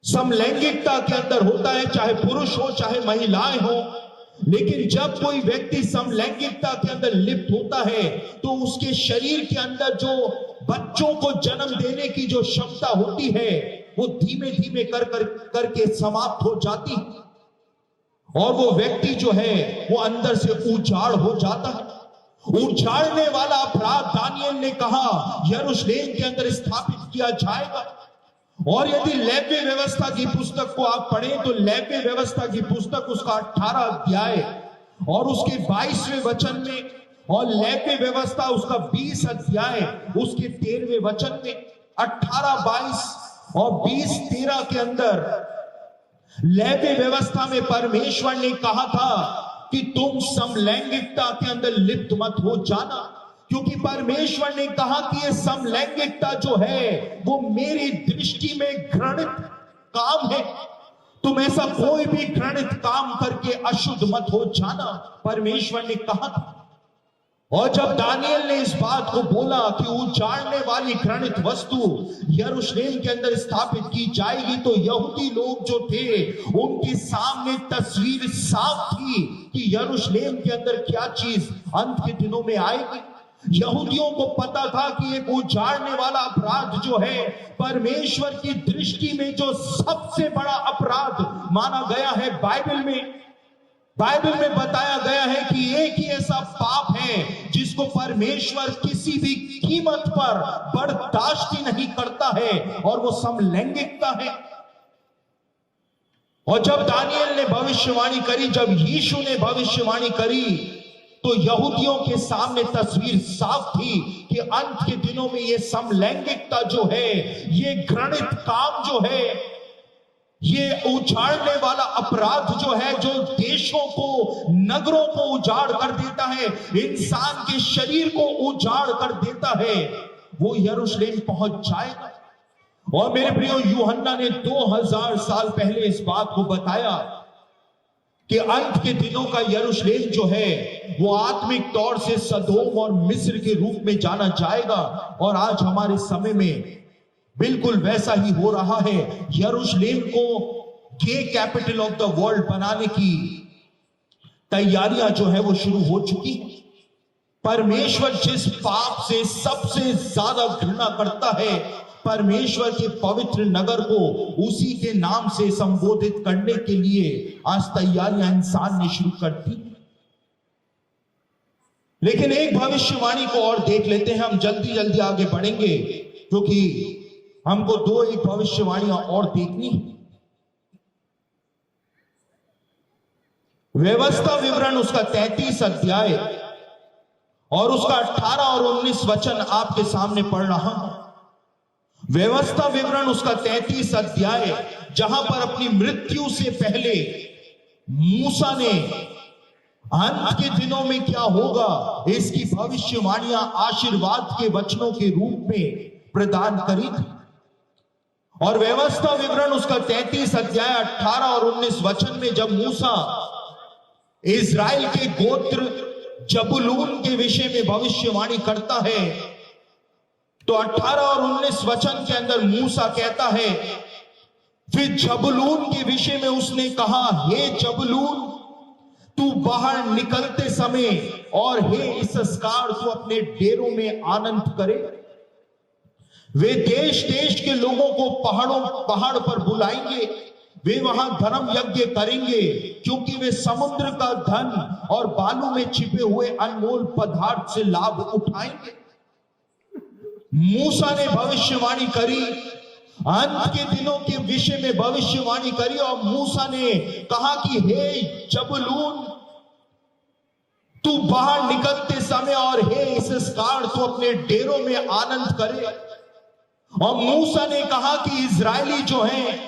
समलैंगिकता के अंदर होता है, चाहे पुरुष हो चाहे महिलाएं हो, लेकिन जब कोई व्यक्ति समलैंगिकता के अंदर लिप्त होता है तो उसके शरीर के अंदर जो बच्चों को जन्म देने की जो क्षमता होती है वो धीमे धीमे करके समाप्त हो जाती है और वो व्यक्ति जो है वो अंदर से उजाड़ हो जाता है। उजाड़ने वाला अपराध दानियेल ने कहा यरूशलेम के अंदर स्थापित किया जाएगा। और यदि लेव्य व्यवस्था की पुस्तक को आप पढ़ें तो लेव्य व्यवस्था की पुस्तक उसका 18 अध्याय और उसके 22वें वचन में, और लेव्य व्यवस्था उसका 20 अध्याय उसके 13वें वचन में, 18, 22 और 20, 13 के अंदर लेव्य व्यवस्था में परमेश्वर ने कहा था कि तुम समलैंगिकता के अंदर लिप्त मत हो जाना, क्योंकि परमेश्वर ने कहा कि ये समलैंगिकता जो है वो मेरी दृष्टि में घृणित काम है। तुम ऐसा कोई भी घृणित काम करके अशुद्ध मत हो जाना, परमेश्वर ने कहा था। और जब दानियेल ने इस बात को बोला कि उजाड़ने वाली घृणित वस्तु यरूशलेम के अंदर स्थापित की जाएगी, तो यहूदी लोग जो थे उनके सामने तस्वीर साफ थी कि यरूशलेम के अंदर क्या चीज अंत के दिनों में आएगी। यहूदियों को पता था कि एक उजाड़ने वाला अपराध जो है परमेश्वर की दृष्टि में जो सबसे बड़ा अपराध माना गया है, बाइबल में बताया गया है कि एक ही ऐसा पाप है जिसको परमेश्वर किसी भी कीमत पर बर्दाश्त ही नहीं करता है, और वो समलैंगिकता है। और जब दानियेल ने भविष्यवाणी करी, जब यीशु ने भविष्यवाणी करी, तो यहूदियों के सामने तस्वीर साफ थी कि अंत के दिनों में ये समलैंगिकता जो है, ये घृणित काम जो है, ये उजाड़ने वाला अपराध जो है, जो देशों को, नगरों को उजाड़ कर देता है, इंसान के शरीर को उजाड़ कर देता है, वो यरूशलेम पहुंच जाएगा। और मेरे प्रियो, यूहन्ना ने 2000 साल पहले इस बात को बताया कि अंत के दिनों का यरूशलेम जो है वो आत्मिक तौर से सदोम और मिस्र के रूप में जाना जाएगा। और आज हमारे समय में बिल्कुल वैसा ही हो रहा है। यरूशलेम को गे कैपिटल ऑफ द वर्ल्ड बनाने की तैयारियां जो है वो शुरू हो चुकी है। परमेश्वर जिस पाप से सबसे ज्यादा घृणा करता है, परमेश्वर के पवित्र नगर को उसी के नाम से संबोधित करने के लिए आज तैयारियां इंसान ने शुरू कर दी। लेकिन एक भविष्यवाणी को और देख लेते हैं, हम जल्दी जल्दी आगे बढ़ेंगे क्योंकि हमको 2-1 भविष्यवाणियां और देखनी है। व्यवस्था विवरण उसका 33 अध्याय और उसका 18 और 19 वचन आपके सामने पढ़ रहा हूं। व्यवस्था विवरण उसका 33 अध्याय, जहां पर अपनी मृत्यु से पहले मूसा ने अंत के दिनों में क्या होगा इसकी भविष्यवाणियां आशीर्वाद के वचनों के रूप में प्रदान करी थी। और व्यवस्था विवरण उसका 33 अध्याय 18 और 19 वचन में जब मूसा इस्राएल के गोत्र जबूलून के विषय में भविष्यवाणी करता है, तो 18 और 19 वचन के अंदर मूसा कहता है, फिर जबूलून के विषय में उसने कहा, हे जबूलून, तू बाहर निकलते समय, और हे इस्साकार, तू अपने डेरों में आनंद करे। वे देश देश के लोगों को पहाड़ पर बुलाएंगे, वे वहां धर्म यज्ञ करेंगे, क्योंकि वे समुद्र का धन और बालू में छिपे हुए अनमोल पदार्थ से लाभ उठाएंगे। मूसा ने भविष्यवाणी करी, अंत के दिनों के विषय में भविष्यवाणी करी, और मूसा ने कहा कि हे जबूलून, तू बाहर निकलते समय, और हे इस्साकार, तू अपने डेरों में आनंद करे। और मूसा ने कहा कि इजरायली जो हैं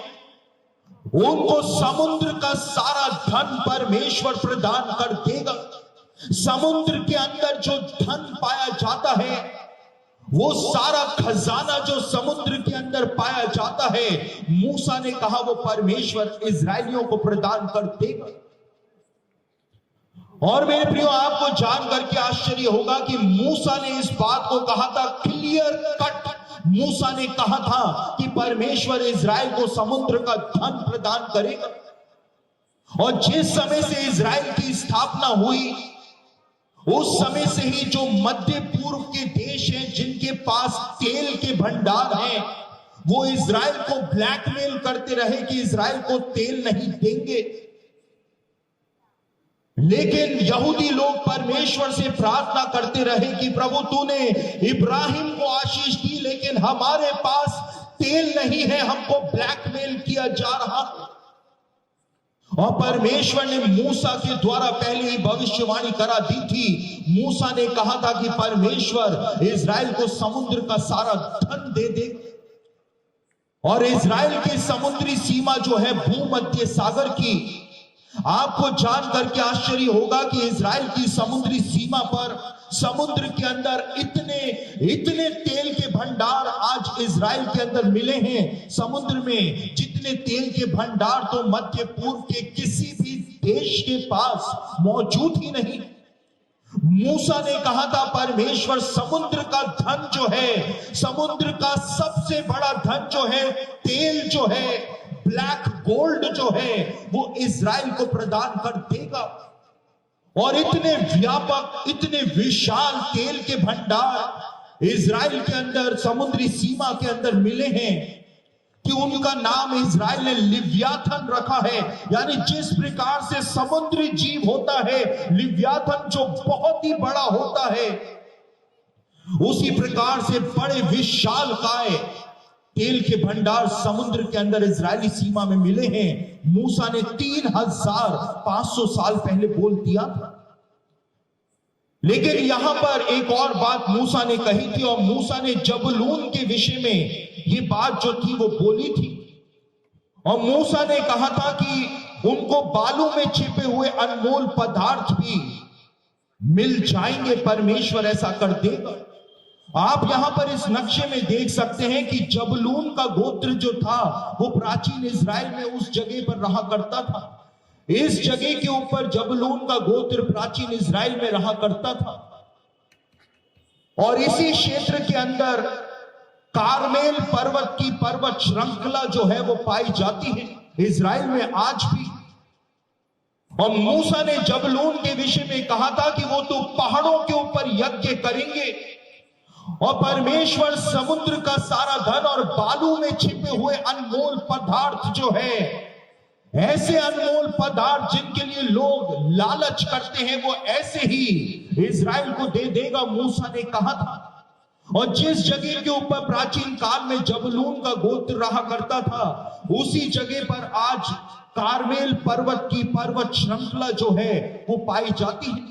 उनको समुद्र का सारा धन परमेश्वर प्रदान कर देगा। समुद्र के अंदर जो धन पाया जाता है, वो सारा खजाना जो समुद्र के अंदर पाया जाता है, मूसा ने कहा वो परमेश्वर इजरायलियों को प्रदान कर देगा। और मेरे प्रियो, आपको जानकर के आश्चर्य होगा कि मूसा ने इस बात को कहा था, क्लियर कट मूसा ने कहा था कि परमेश्वर इजराइल को समुद्र का धन प्रदान करेगा। और जिस समय से इजराइल की स्थापना हुई, उस समय से ही जो मध्य पूर्व के देश हैं जिनके पास तेल के भंडार हैं, वो इजराइल को ब्लैकमेल करते रहे कि इजराइल को तेल नहीं देंगे। लेकिन यहूदी लोग परमेश्वर से प्रार्थना करते रहे कि प्रभु तूने इब्राहिम को आशीष दी, लेकिन हमारे पास तेल नहीं है, हमको ब्लैकमेल किया जा रहा है। और परमेश्वर ने मूसा के द्वारा पहले ही भविष्यवाणी करा दी थी। मूसा ने कहा था कि परमेश्वर इजराइल को समुद्र का सारा धन दे दे। और इजराइल की समुद्री सीमा जो है भूमध्य सागर की, आपको जानकर के आश्चर्य होगा कि इजराइल की समुद्री सीमा पर, समुद्र के अंदर इतने तेल के भंडार आज इजराइल के अंदर मिले हैं। समुद्र में जितने तेल के भंडार तो मध्य पूर्व के किसी भी देश के पास मौजूद ही नहीं। मूसा ने कहा था परमेश्वर समुद्र का धन जो है, समुद्र का सबसे बड़ा धन जो है, तेल जो है, ब्लैक गोल्ड जो है, वो इजराइल को प्रदान कर देगा। और इतने व्यापक, इतने विशाल तेल के भंडार इजराइल के अंदर, समुद्री सीमा के अंदर मिले हैं कि उनका नाम इजराइल ने लिव्याथन रखा है। यानी जिस प्रकार से समुद्री जीव होता है, लिव्याथन जो बहुत ही बड़ा होता है, उसी प्रकार से बड़े विशाल काय तेल के भंडार समुद्र के अंदर इजरायली सीमा में मिले हैं। मूसा ने 3500 साल पहले बोल दिया था। लेकिन यहां पर एक और बात मूसा ने कही थी, और मूसा ने जबूलून के विषय में ये बात जो थी वो बोली थी। और मूसा ने कहा था कि उनको बालू में छिपे हुए अनमोल पदार्थ भी मिल जाएंगे, परमेश्वर ऐसा कर देगा। आप यहां पर इस नक्शे में देख सकते हैं कि जबूलून का गोत्र जो था वो प्राचीन इजराइल में उस जगह पर रहा करता था। इस जगह के ऊपर जबूलून का गोत्र प्राचीन इजराइल में रहा करता था। और इसी क्षेत्र के अंदर कारमेल पर्वत की पर्वत श्रृंखला जो है वो पाई जाती है इजराइल में आज भी। और मूसा ने जबूलून के विषय में कहा था कि वो तो पहाड़ों के ऊपर यज्ञ करेंगे, और परमेश्वर समुद्र का सारा धन और बालू में छिपे हुए अनमोल पदार्थ जो है, ऐसे अनमोल पदार्थ जिनके लिए लोग लालच करते हैं, वो ऐसे ही इजराइल को दे देगा, मूसा ने कहा था। और जिस जगह के ऊपर प्राचीन काल में जबूलून का गोत्र रहा करता था, उसी जगह पर आज कारमेल पर्वत की पर्वत श्रृंखला जो है वो पाई जाती है।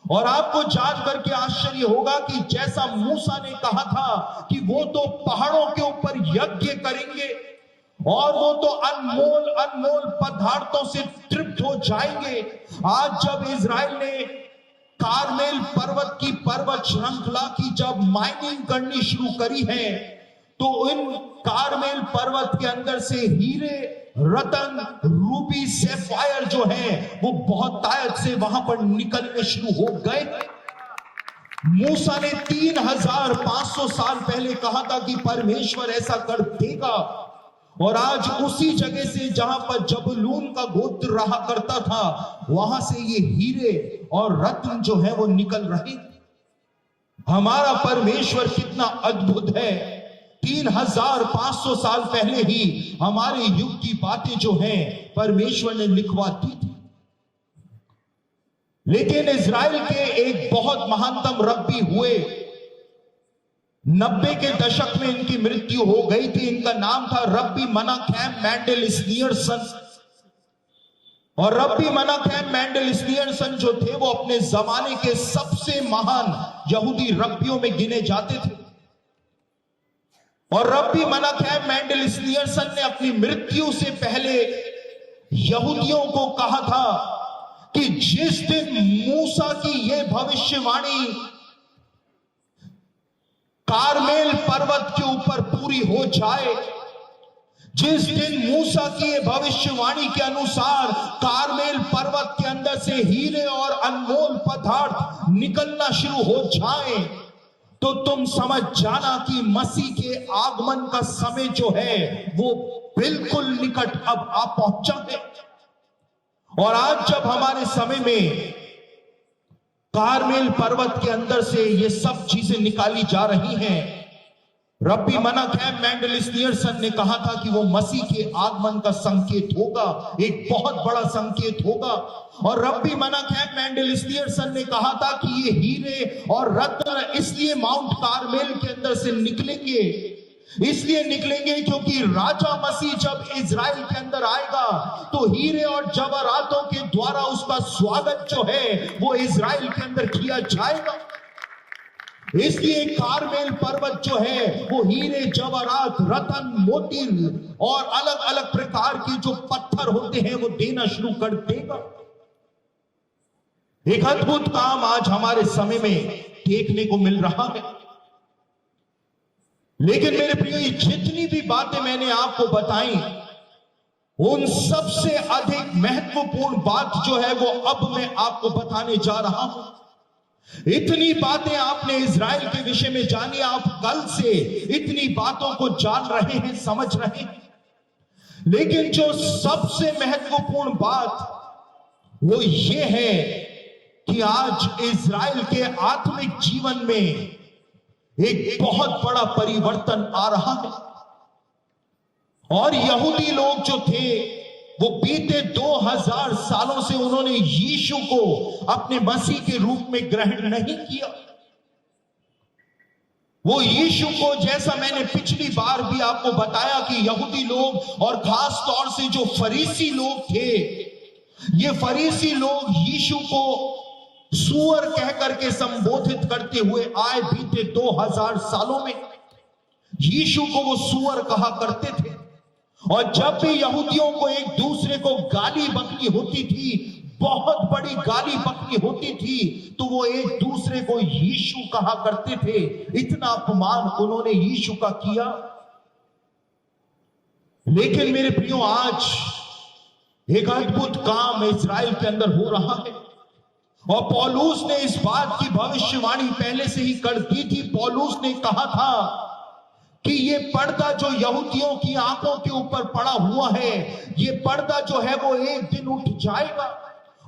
और आपको जान करके आश्चर्य होगा कि जैसा मूसा ने कहा था कि वो तो पहाड़ों के ऊपर यज्ञ करेंगे और वो तो अनमोल अनमोल पदार्थों से तृप्त हो जाएंगे। आज जब इजराइल ने कारमेल पर्वत की पर्वत श्रृंखला की जब माइनिंग करनी शुरू करी है, तो इन कारमेल पर्वत के अंदर से हीरे, रतन, रूबी, सैफायर जो है वो बहुत ताकत से वहां पर निकलने शुरू हो गए। मूसा ने 3500 साल पहले कहा था कि परमेश्वर ऐसा कर देगा। और आज उसी जगह से जहां पर जबूलून का गोत्र रहा करता था, वहां से ये हीरे और रत्न जो है वो निकल रहे। हमारा परमेश्वर कितना अद्भुत है। 3500 साल पहले ही हमारे युग की बातें जो हैं परमेश्वर ने लिखवा दी थी। लेकिन इजराइल के एक बहुत महानतम रब्बी हुए, 90 के दशक में इनकी मृत्यु हो गई थी। इनका नाम था रब्बी मेनाहेम मेंडेल स्नीयरसन। और रब्बी मेनाहेम मेंडेल स्नीयरसन जो थे वो अपने जमाने के सबसे महान यहूदी रब्बियों में गिने जाते थे। और रब्बी मेनाहेम मेंडेल स्नीयरसन ने अपनी मृत्यु से पहले यहूदियों को कहा था कि जिस दिन मूसा की यह भविष्यवाणी कारमेल पर्वत के ऊपर पूरी हो जाए, जिस दिन मूसा की ये भविष्यवाणी के अनुसार कारमेल पर्वत के अंदर से हीरे और अनमोल पदार्थ निकलना शुरू हो जाए, तो तुम समझ जाना कि मसीह के आगमन का समय जो है वो बिल्कुल निकट अब आ पहुंचा है। और आज जब हमारे समय में कारमेल पर्वत के अंदर से ये सब चीजें निकाली जा रही हैं, रब्बी मेनाकेम मेंडेलिस नियर्सन ने कहा था कि वो मसीह के आगमन का संकेत होगा, एक बहुत बड़ा संकेत होगा। और रब्बी मेनाकेम मेंडेलिस नियर्सन ने कहा था कि ये हीरे और रत्न इसलिए माउंट कारमेल के अंदर से निकलेंगे, इसलिए निकलेंगे क्योंकि राजा मसीह जब इजराइल के अंदर आएगा तो हीरे और जवाहरातों के द्वारा उसका स्वागत जो है वो इजराइल के अंदर किया जाएगा। इसलिए कारमेल पर्वत जो है वो हीरे, जवाहरात, रत्न, मोती और अलग अलग प्रकार के जो पत्थर होते हैं वो देना शुरू कर देगा। एक अद्भुत काम आज हमारे समय में देखने को मिल रहा है। लेकिन मेरे प्रियो, ये जितनी भी बातें मैंने आपको बताई, उन सबसे अधिक महत्वपूर्ण बात जो है वो अब मैं आपको बताने जा रहा हूं। इतनी बातें आपने इजराइल के विषय में जानी, आप कल से इतनी बातों को जान रहे हैं, समझ रहे हैं, लेकिन जो सबसे महत्वपूर्ण बात वो ये है कि आज इजराइल के आत्मिक जीवन में एक बहुत बड़ा परिवर्तन आ रहा है। और यहूदी लोग जो थे वो बीते 2000 सालों से उन्होंने यीशु को अपने मसीह के रूप में ग्रहण नहीं किया। वो यीशु को, जैसा मैंने पिछली बार भी आपको बताया कि यहूदी लोग और खास तौर से जो फरीसी लोग थे, ये फरीसी लोग यीशु को सुअर कह करके संबोधित करते हुए आए बीते 2000 सालों में। यीशु को वो सुअर कहा करते थे। और जब भी यहूदियों को एक दूसरे को गाली बकनी होती थी, बहुत बड़ी गाली बकनी होती थी, तो वो एक दूसरे को यीशु कहा करते थे। इतना अपमान उन्होंने यीशु का किया। लेकिन मेरे प्रियो, आज एक अद्भुत काम इजराइल के अंदर हो रहा है। और पौलुस ने इस बात की भविष्यवाणी पहले से ही कर दी थी। पौलुस ने कहा था कि ये पर्दा जो यहूदियों की आंखों के ऊपर पड़ा हुआ है, ये पर्दा जो है वो एक दिन उठ जाएगा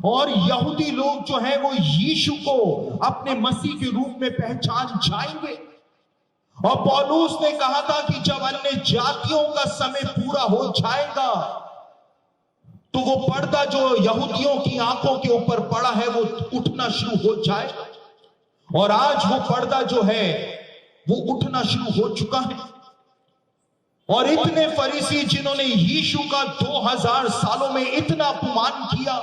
और यहूदी लोग जो है वो यीशु को अपने मसीह के रूप में पहचान जाएंगे। और पौलुस ने कहा था कि जब अन्य जातियों का समय पूरा हो जाएगा तो वो पर्दा जो यहूदियों की आंखों के ऊपर पड़ा है वो उठना शुरू हो जाएगा। और आज वो पर्दा जो है वो उठना शुरू हो चुका है। और इतने फरीसी जिन्होंने यीशु का 2000 सालों में इतना अपमान किया,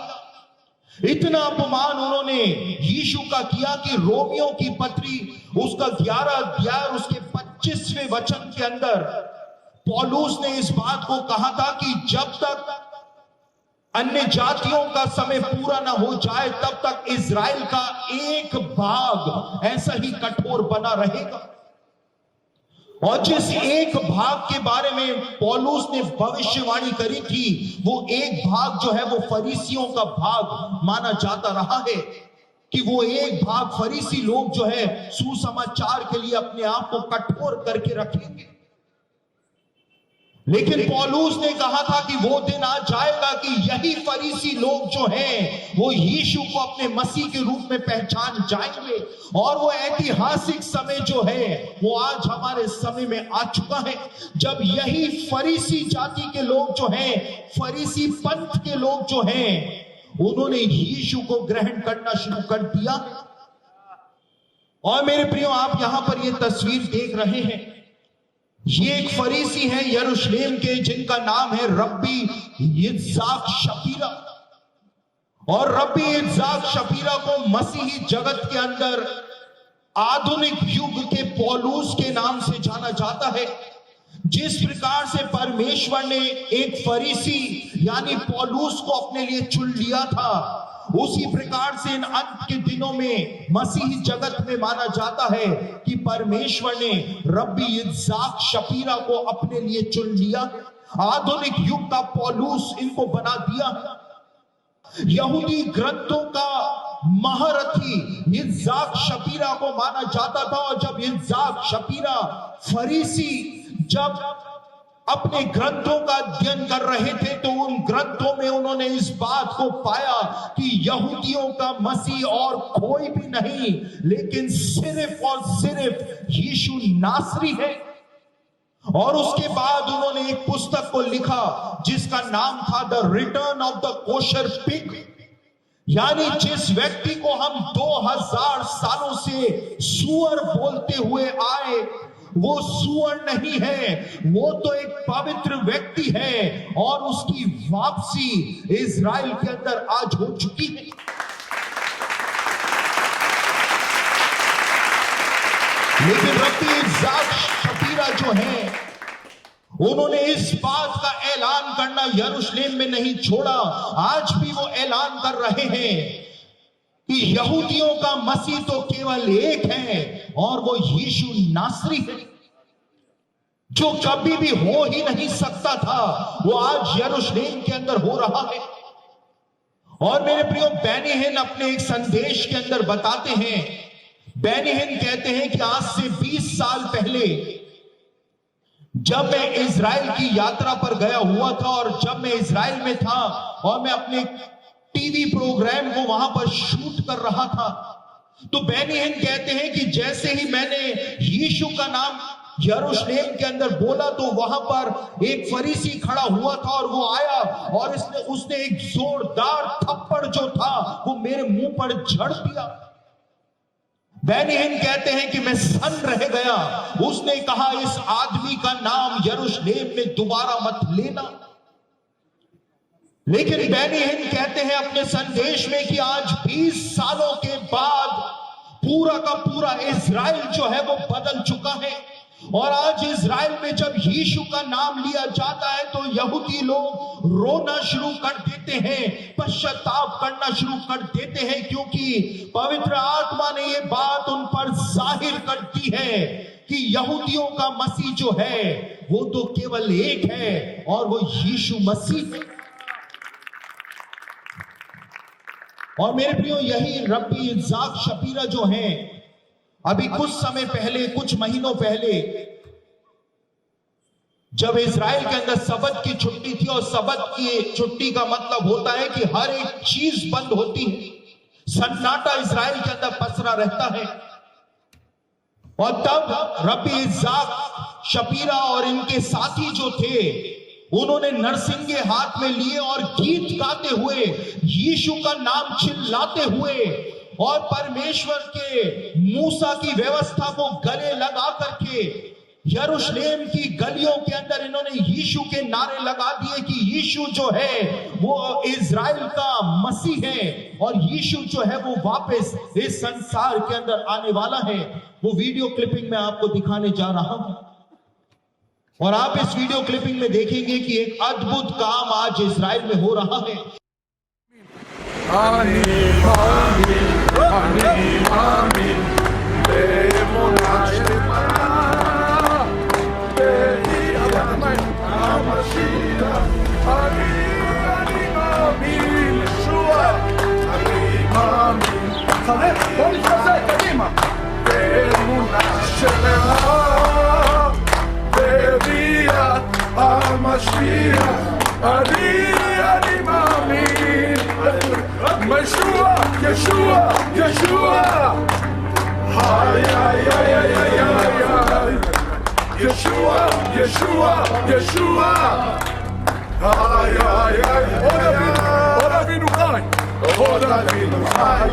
इतना अपमान उन्होंने यीशु का किया कि रोमियों की पत्री उसका 11 अध्याय और उसके 25वें वचन के अंदर पौलुस ने इस बात को कहा था कि जब तक अन्य जातियों का समय पूरा ना हो जाए तब तक इजराइल का एक भाग ऐसा ही कठोर बना रहेगा। और जिस एक भाग के बारे में पौलुस ने भविष्यवाणी करी थी, वो एक भाग जो है वो फरीसियों का भाग माना जाता रहा है कि वो एक भाग फरीसी लोग जो है सुसमाचार के लिए अपने आप को कठोर करके रखेंगे। लेकिन पौलुस ने कहा था कि वो दिन आ जाएगा कि यही फरीसी लोग जो हैं वो यीशु को अपने मसीह के रूप में पहचान जाएंगे। और वो ऐतिहासिक समय जो है वो आज हमारे समय में आ चुका है, जब यही फरीसी जाति के लोग जो हैं, फरीसी पंथ के लोग जो हैं, उन्होंने यीशु को ग्रहण करना शुरू कर दिया। और मेरे प्रियो, आप यहां पर ये तस्वीर देख रहे हैं, ये एक फरीसी है यरूशलेम के जिनका नाम है रब्बी इत्साक शपीरा। और रब्बी इत्साक शपीरा को मसीही जगत के अंदर आधुनिक युग के पौलुस के नाम से जाना जाता है। जिस प्रकार से परमेश्वर ने एक फरीसी यानी पौलुस को अपने लिए चुन लिया था, उसी प्रकार से इन अंत के दिनों में मसीही जगत में माना जाता है कि परमेश्वर ने रब्बी इस्साक शपीरा को अपने लिए चुन लिया। आधुनिक युग का पौलुस इनको बना दिया। यहूदी ग्रंथों का महारथी इस्साक शपीरा को माना जाता था, और जब इस्साक शपीरा फरीसी जब अपने ग्रंथों का अध्ययन कर रहे थे तो उन ग्रंथों में उन्होंने इस बात को पाया कि यहूदियों का मसीह और कोई भी नहीं लेकिन सिर्फ और सिर्फ यीशु नासरी है। और उसके बाद उन्होंने एक पुस्तक को लिखा जिसका नाम था the return of the kosher pig, यानी जिस व्यक्ति को हम 2000 सालों से सुअर बोलते हुए आए, वो सुअर नहीं है, वो तो एक पवित्र व्यक्ति है और उसकी वापसी इज़राइल के अंदर आज हो चुकी है। लेकिन रब्बी इस्साक शपीरा जो है, उन्होंने इस बात का ऐलान करना यरूशलेम में नहीं छोड़ा। आज भी वो ऐलान कर रहे हैं कि यहूदियों का मसीह तो केवल एक है और वो यीशु नासरी है, जो कभी भी हो ही नहीं सकता था, वो आज यरूशलेम के अंदर हो रहा है। और मेरे प्रियो, बेनी हिन अपने एक संदेश के अंदर बताते हैं, बेनी हिन कहते हैं कि आज से 20 साल पहले जब मैं इज़राइल की यात्रा पर गया हुआ था और जब मैं इज़राइल में था और मैं अपने टीवी प्रोग्राम को वहां पर शूट कर रहा था, तो बेनी हिन कहते हैं कि जैसे ही मैंने यीशु का नाम यरूशलेम के अंदर बोला तो वहां पर एक फरीसी खड़ा हुआ था और वो आया और उसने एक जोरदार थप्पड़ जो था वो मेरे मुंह पर झड़ दिया। बेनी हिन कहते हैं कि मैं सन रह गया। उसने कहा, इस आदमी का नाम यरूशलेम में दोबारा मत लेना। लेकिन बेनी हिन कहते हैं अपने संदेश में कि आज 20 सालों के बाद पूरा का पूरा इज़राइल जो है वो बदल चुका है। और आज इज़राइल में जब यीशु का नाम लिया जाता है तो यहूदी लोग रोना शुरू कर देते हैं, पश्चाताप करना शुरू कर देते हैं, क्योंकि पवित्र आत्मा ने यह बात उन पर जाहिर कर दी है कि यहूदियों का मसीह जो है वो तो केवल एक है और वो यीशु मसीह है। और मेरे प्रियो, यही रब्बी इस्साक शपीरा जो है, अभी कुछ समय पहले, कुछ महीनों पहले जब इज़राइल के अंदर सबत की छुट्टी थी, और सबत की छुट्टी का मतलब होता है कि हर एक चीज बंद होती है, सन्नाटा इज़राइल के अंदर पसरा रहता है। और तब रब्बी इस्साक शपीरा और इनके साथी जो थे, उन्होंने नरसिंगे हाथ में लिए और गीत गाते हुए, यीशु का नाम चिल्लाते हुए और परमेश्वर के मूसा की व्यवस्था को गले लगा करके यरूशलेम की गलियों के अंदर इन्होंने यीशु के नारे लगा दिए कि यीशु जो है वो इज़राइल का मसीह है और यीशु जो है वो वापस इस संसार के अंदर आने वाला है। वो वीडियो क्लिपिंग में आपको दिखाने जा रहा हूं और आप इस वीडियो क्लिपिंग में देखेंगे कि एक अद्भुत काम आज इज़राइल में हो रहा है। आमीन आमीन आमीन आमीन באמונה שלמה ביד המשיח אני מאמין ישוע אני מאמין חלק בוא נתחזק קדימה באמונה שלמה ביד המשיח אני מאמין ישוע ישוע ישוע ay ay ay ay ay ay Yeshua Yeshua Yeshua ay ay ay עוד אבינו חי עוד אבינו חי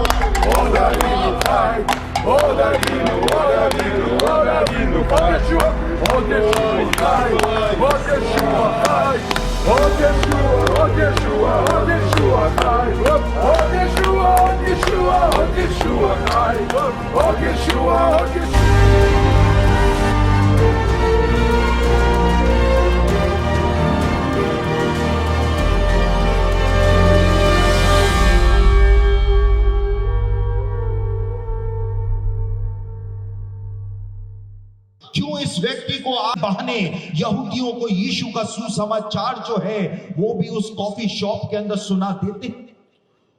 עוד אבינו חי עוד אבינו עוד אבינו עוד אבינו עוד ישוע עוד ישוע חי עוד ישוע חי עוד ישוע עוד ישוע עוד ישוע חי עוד ישוע עוד ישוע עוד ישוע חי עוד ישוע עוד ישוע इस व्यक्ति को बहाने यहूदियों को यीशु का सुसमाचार जो है वो भी उस कॉफी शॉप के अंदर सुना देते।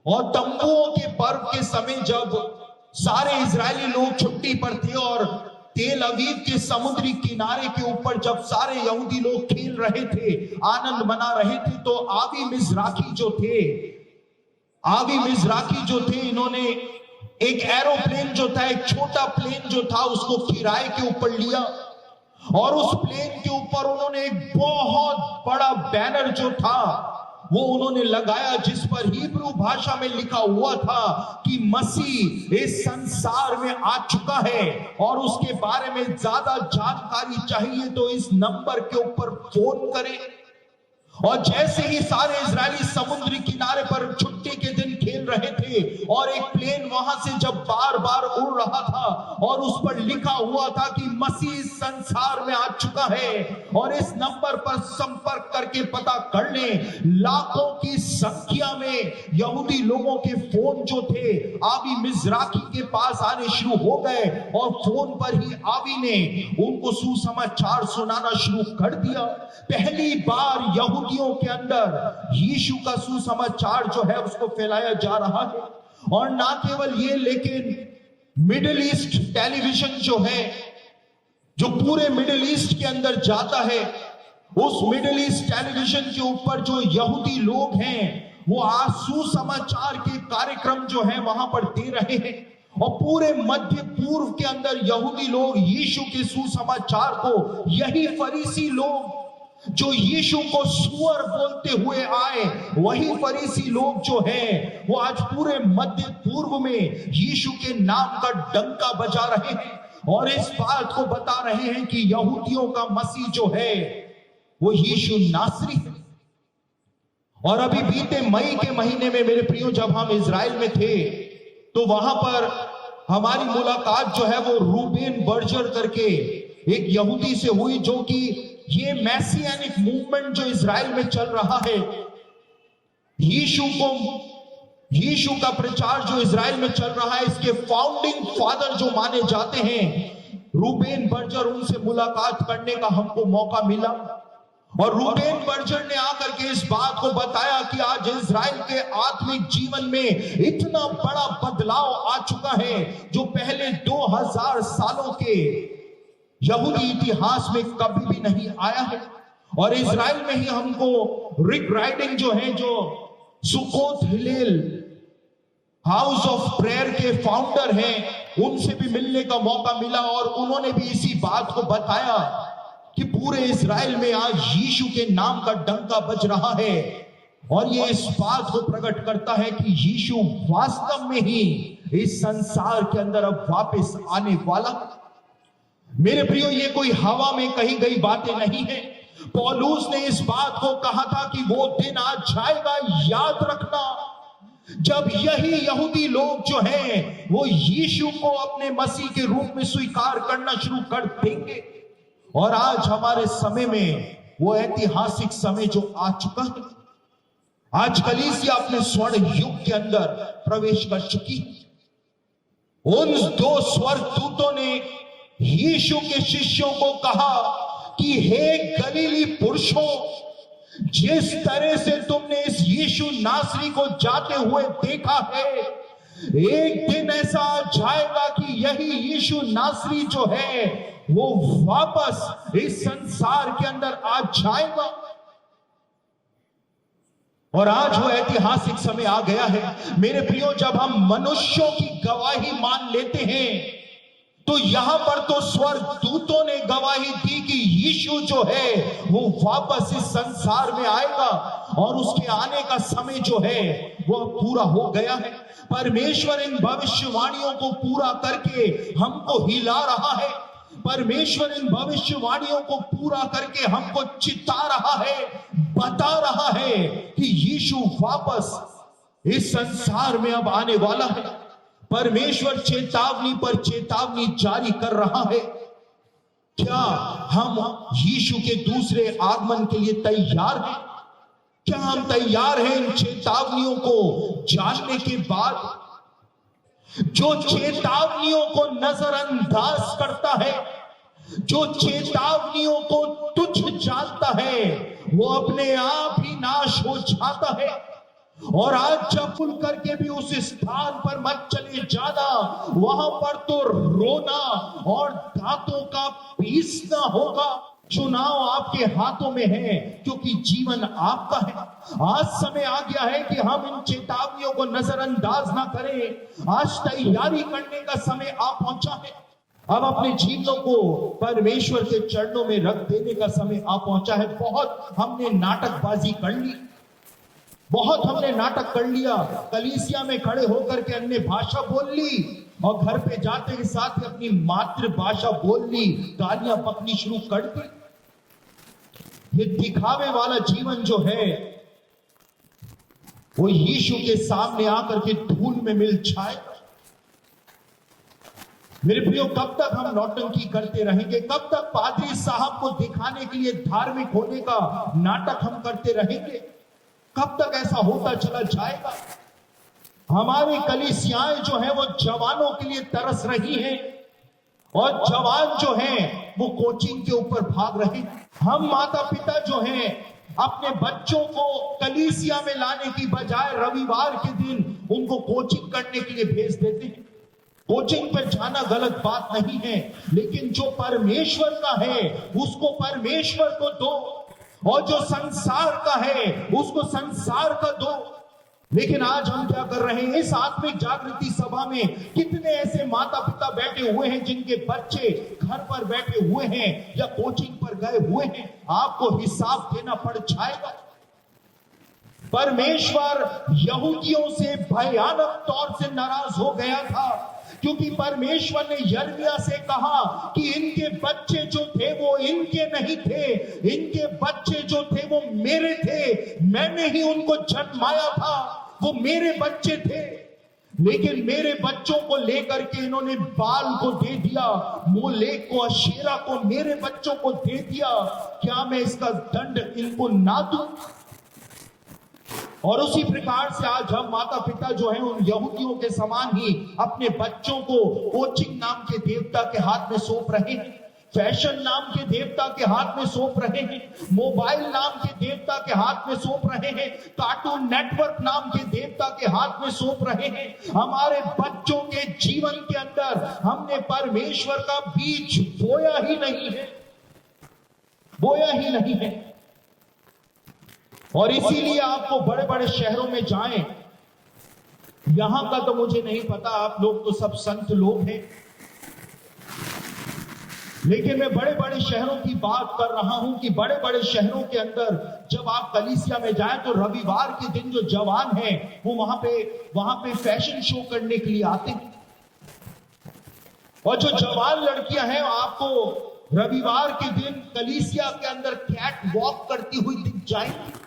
और तंबुओं के पर्व के समय जब सारे इजरायली लोग छुट्टी पर थे और तेल अवीव के समुद्री किनारे के ऊपर जब सारे यहूदी लोग खेल रहे थे, आनंद मना रहे थे, तो आवी मिज़राकी जो थे इन्होंने एक एरोप्लेन जो था, एक छोटा प्लेन जो था, उसको किराए के ऊपर लिया और उस प्लेन के ऊपर उन्होंने एक बहुत बड़ा बैनर जो था वो उन्होंने लगाया, जिस पर हिब्रू भाषा में लिखा हुआ था कि मसीह इस संसार में आ चुका है और उसके बारे में ज्यादा जानकारी चाहिए तो इस नंबर के ऊपर फोन करें। और जैसे ही सारे इजरायली समुद्री किनारे पर छुट्टी के दिन खेल रहे थे और एक प्लेन वहां से जब बार बार उड़ रहा था और उस पर लिखा हुआ था कि मसीह संसार में आ चुका है और इस नंबर पर संपर्क करके पता कर लें, लाखों की संख्या में यहूदी लोगों के फोन जो थे आवी मिज़राकी के पास आने शुरू हो गए और फोन पर ही आवी ने उनको सुसमाचार सुनाना शुरू कर दिया। पहली बार यहूदियों के अंदर यीशु का सुसमाचार जो है उसको फैलाया जा रहा है। और ना केवल ये, लेकिन मिडिल ईस्ट टेलीविजन जो है, जो पूरे मिडिल ईस्ट के अंदर जाता है, उस मिडिल ईस्ट टेलीविजन के ऊपर जो यहूदी लोग हैं वो आज सुसमाचार के कार्यक्रम जो है वहां पर दे रहे हैं। और पूरे मध्य पूर्व के अंदर यहूदी लोग यीशु के सुसमाचार को, यही फरीसी लोग जो यीशु को सुअर बोलते हुए आए, वही फरीसी लोग जो हैं वो आज पूरे मध्य पूर्व में यीशु के नाम का डंका बजा रहे हैं और इस बात को बता रहे हैं कि यहूदियों का मसीह जो है वो यीशु नासरी है। और अभी बीते मई के महीने में मेरे प्रियो, जब हम इजराइल में थे तो वहां पर हमारी मुलाकात जो है वो रूबेन बर्जर करके एक यहूदी से हुई, जो कि ये मैसियानिक मूवमेंट जो इजराइल में चल रहा है, यीशु का प्रचार जो इजराइल में चल रहा है, इसके फाउंडिंग फादर जो माने जाते हैं रूबेन बर्जर, उनसे मुलाकात करने का हमको मौका मिला। और रूबेन बर्जर ने आकर के इस बात को बताया कि आज इजराइल के आत्मिक जीवन में इतना बड़ा बदलाव आ चुका है जो पहले 2000 सालों के यहूदी इतिहास में कभी भी नहीं आया है। और इजराइल में ही हमको रिक राइडिंग जो है, जो Succoth Hillel house of prayer के फाउंडर हैं, उनसे भी मिलने का मौका मिला और उन्होंने भी इसी बात को बताया कि पूरे इजराइल में आज यीशु के नाम का डंका बज रहा है। और ये इस बात को प्रकट करता है कि यीशु वास्तव में ही इस संसार के अंदर अब वापस आने वाला। मेरे प्रियो, ये कोई हवा में कही गई बातें नहीं है। पौलुस ने इस बात को कहा था कि वो दिन आ जाएगा, याद रखना, जब यही यहूदी लोग जो हैं वो यीशु को अपने मसीह के रूप में स्वीकार करना शुरू कर देंगे। और आज हमारे समय में वो ऐतिहासिक समय जो आ चुका है, आज कलीसिया अपने स्वर्ण युग के अंदर प्रवेश कर चुकी है। उन दो स्वर्गदूतों ने यीशु के शिष्यों को कहा कि हे गलीली पुरुषों, जिस तरह से तुमने इस यीशु नासरी को जाते हुए देखा है, एक दिन ऐसा आ जाएगा कि यही यीशु नासरी जो है वो वापस इस संसार के अंदर आ जाएगा। और आज वो ऐतिहासिक समय आ गया है। मेरे प्रियो, जब हम मनुष्यों की गवाही मान लेते हैं तो यहां पर तो स्वर्गदूतों ने गवाही दी कि यीशु जो है वो वापस इस संसार में आएगा और उसके आने का समय जो है वो पूरा हो गया है। परमेश्वर इन भविष्यवाणियों को पूरा करके हमको हिला रहा है। परमेश्वर इन भविष्यवाणियों को पूरा करके हमको चिता रहा है, बता रहा है कि यीशु वापस इस संसार में अब आने वाला है। परमेश्वर चेतावनी पर चेतावनी जारी कर रहा है। क्या हम यीशु के दूसरे आगमन के लिए तैयार हैं? क्या हम तैयार हैं इन चेतावनियों को जानने के बाद? जो चेतावनियों को नजरअंदाज करता है, जो चेतावनियों को तुच्छ जानता है वो अपने आप ही नाश हो जाता है। और आज जब खुल करके भी उस स्थान पर मत चले जाना, वहां पर तो रोना और दांतों का पीसना होगा। चुनाव आपके हाथों में है, क्योंकि जीवन आपका है। आज समय आ गया है कि हम इन चेतावनियों को नजरअंदाज ना करें। आज तैयारी करने का समय आ पहुंचा है। अब अपने जीवनों को परमेश्वर के चरणों में रख देने का समय आ पहुंचा है। बहुत हमने नाटकबाजी कर ली, बहुत हमने नाटक कर लिया। कलीसिया में खड़े होकर के अन्य भाषा बोल ली और घर पे जाते के साथ ही अपनी मातृभाषा बोल ली, गालियां पकनी शुरू कर दी। ये दिखावे वाला जीवन जो है वो यीशु के सामने आकर के धूल में मिल जाएगा। मेरे प्रियो, कब तक हम नौटंकी करते रहेंगे? कब तक पादरी साहब को दिखाने के लिए धार्मिक होने का नाटक हम करते रहेंगे? कब तक ऐसा होता चला जाएगा? हमारी कलीसियाएं जो है वो जवानों के लिए तरस रही हैं और जवान जो हैं वो कोचिंग के ऊपर भाग रहे हैं। हम माता पिता जो हैं अपने बच्चों को कलीसिया में लाने की बजाय रविवार के दिन उनको कोचिंग करने के लिए भेज देते हैं। कोचिंग पर जाना गलत बात नहीं है, लेकिन जो परमेश्वर का है उसको परमेश्वर को दो, और जो संसार का है उसको संसार का दो। लेकिन आज हम क्या कर रहे हैं? इस आत्मिक जागृति सभा में कितने ऐसे माता पिता बैठे हुए हैं जिनके बच्चे घर पर बैठे हुए हैं या कोचिंग पर गए हुए हैं। आपको हिसाब देना पड़ जाएगा। परमेश्वर यहूदियों से भयानक तौर से नाराज हो गया था, क्योंकि परमेश्वर ने यिर्मयाह से कहा कि इनके बच्चे जो थे वो इनके नहीं थे, इनके बच्चे जो थे वो मेरे थे, मैंने ही उनको जन्माया था, वो मेरे बच्चे थे। लेकिन मेरे बच्चों को लेकर के इन्होंने बाल को दे दिया, मोलेक को, अशेरा को मेरे बच्चों को दे दिया। क्या मैं इसका दंड इनको ना दूं? और उसी प्रकार से आज हम माता पिता जो हैं उन यहूदियों के समान ही अपने बच्चों को कोचिंग नाम के देवता के हाथ में सौंप रहे हैं, फैशन नाम के देवता के हाथ में सौंप रहे हैं, मोबाइल नाम के देवता के हाथ में सौंप रहे हैं, कार्टून नेटवर्क नाम के देवता के हाथ में सौंप रहे हैं। हमारे बच्चों के जीवन के अंदर हमने परमेश्वर का बीज बोया ही नहीं है, बोया ही नहीं है। और इसीलिए आपको बड़े बड़े शहरों में जाएं, यहां का तो मुझे नहीं पता, आप लोग तो सब संत लोग हैं, लेकिन मैं बड़े बड़े शहरों की बात कर रहा हूं कि बड़े बड़े शहरों के अंदर जब आप कलीसिया में जाएं तो रविवार के दिन जो जवान हैं वो वहां पे फैशन शो करने के लिए आते हैं, और जो जवान लड़कियां हैं आपको रविवार के दिन कलीसिया के अंदर कैट वॉक करती हुई दिख जाएंगी।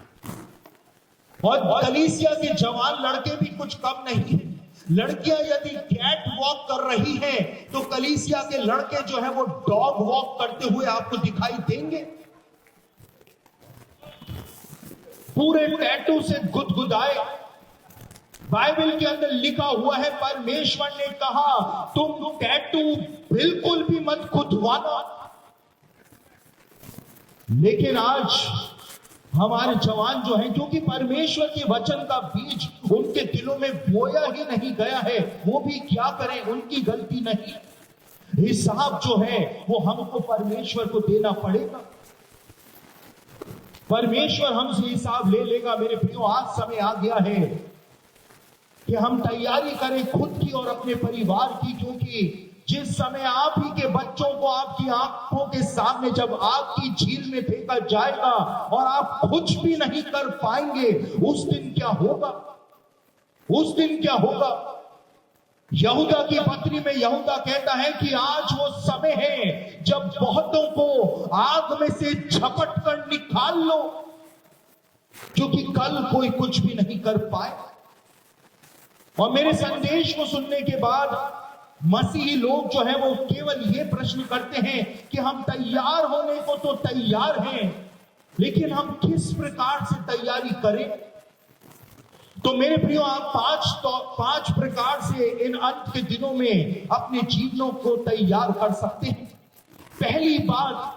और कलीसिया के जवान लड़के भी कुछ कम नहीं है। लड़कियां यदि कैट वॉक कर रही हैं तो कलीसिया के लड़के जो है वो डॉग वॉक करते हुए आपको दिखाई देंगे, पूरे टैटू से गुदगुदाए। बाइबल के अंदर लिखा हुआ है, परमेश्वर ने कहा तुम टैटू बिल्कुल भी मत खुदवाना। लेकिन आज हमारे जवान जो हैं, क्योंकि परमेश्वर के वचन का बीज उनके दिलों में बोया ही नहीं गया है, वो भी क्या करें, उनकी गलती नहीं। हिसाब जो है वो हमको परमेश्वर को देना पड़ेगा। परमेश्वर हमसे हिसाब ले लेगा। मेरे प्रियो, आज समय आ गया है कि हम तैयारी करें खुद की और अपने परिवार की, क्योंकि जिस समय आप ही के बच्चों को आपकी आंखों के सामने जब आग की झील में फेंका जाएगा और आप कुछ भी नहीं कर पाएंगे, उस दिन क्या होगा? उस दिन क्या होगा? यहूदा की पत्री में यहूदा कहता है कि आज वो समय है जब बहुतों को आग में से झपट कर निकाल लो, क्योंकि कल कोई कुछ भी नहीं कर पाए। और मेरे संदेश को सुनने के बाद मसीही लोग जो है वो केवल ये प्रश्न करते हैं कि हम तैयार होने को तो तैयार हैं, लेकिन हम किस प्रकार से तैयारी करें? तो मेरे प्रियो, आप पांच प्रकार से इन अंत के दिनों में अपने जीवनों को तैयार कर सकते हैं। पहली बात,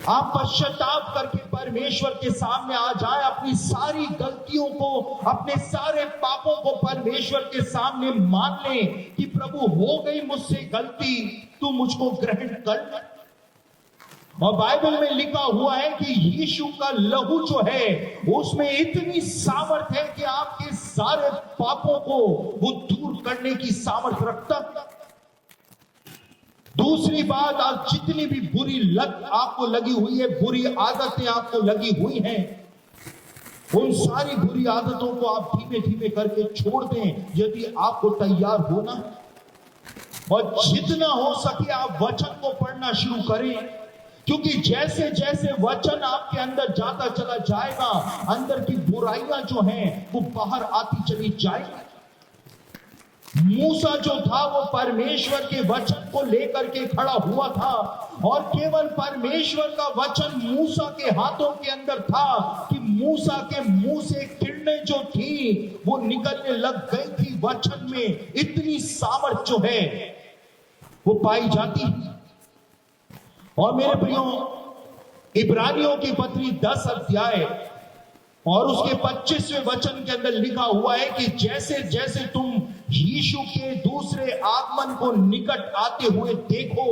आप पश्चाताप करके परमेश्वर के सामने आ जाए, अपनी सारी गलतियों को, अपने सारे पापों को परमेश्वर के सामने मान लें कि प्रभु हो गई मुझसे गलती, तू मुझको ग्रहण कर। और बाइबल में लिखा हुआ है कि यीशु का लहू जो है उसमें इतनी सामर्थ है कि आपके सारे पापों को वो दूर करने की सामर्थ रखता है। दूसरी बात, आप जितनी भी बुरी लत आपको लगी हुई है, बुरी आदतें आपको लगी हुई हैं, उन सारी बुरी आदतों को आप धीमे धीमे करके छोड़ दें यदि आपको तैयार होना है। और जितना हो सके आप वचन को पढ़ना शुरू करें, क्योंकि जैसे जैसे वचन आपके अंदर जाता चला जाएगा, अंदर की बुराइयां जो हैं वो बाहर आती चली जाएगी। मूसा जो था वो परमेश्वर के वचन को लेकर के खड़ा हुआ था, और केवल परमेश्वर का वचन मूसा के हाथों के अंदर था कि मूसा के मुंह से किरणें जो थी वो निकलने लग गई थी। वचन में इतनी सामर्थ जो है वो पाई जाती है। और मेरे प्रियो, इब्रानियों की पत्री 10 अध्याय और उसके 25वें वचन के अंदर लिखा हुआ है कि जैसे जैसे तुम यीशु के दूसरे आगमन को निकट आते हुए देखो,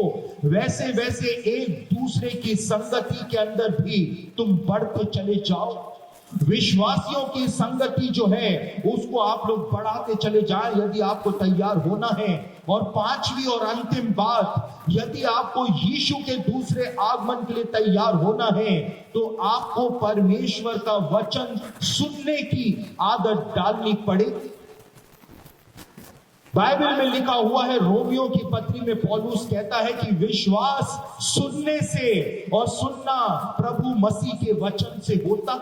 वैसे वैसे एक दूसरे की संगति के अंदर भी तुम बढ़ते चले जाओ। विश्वासियों की संगति जो है उसको आप लोग बढ़ाते चले जाएं यदि आपको तैयार होना है। और पांचवी और अंतिम बात, यदि आपको यीशु के दूसरे आगमन के लिए तैयार होना है तो आपको परमेश्वर का वचन सुनने की आदत डालनी पड़ेगी। बाइबल में लिखा हुआ है, रोमियो की पत्री में पौलुस कहता है कि विश्वास सुनने से और सुनना प्रभु मसीह के वचन से होता।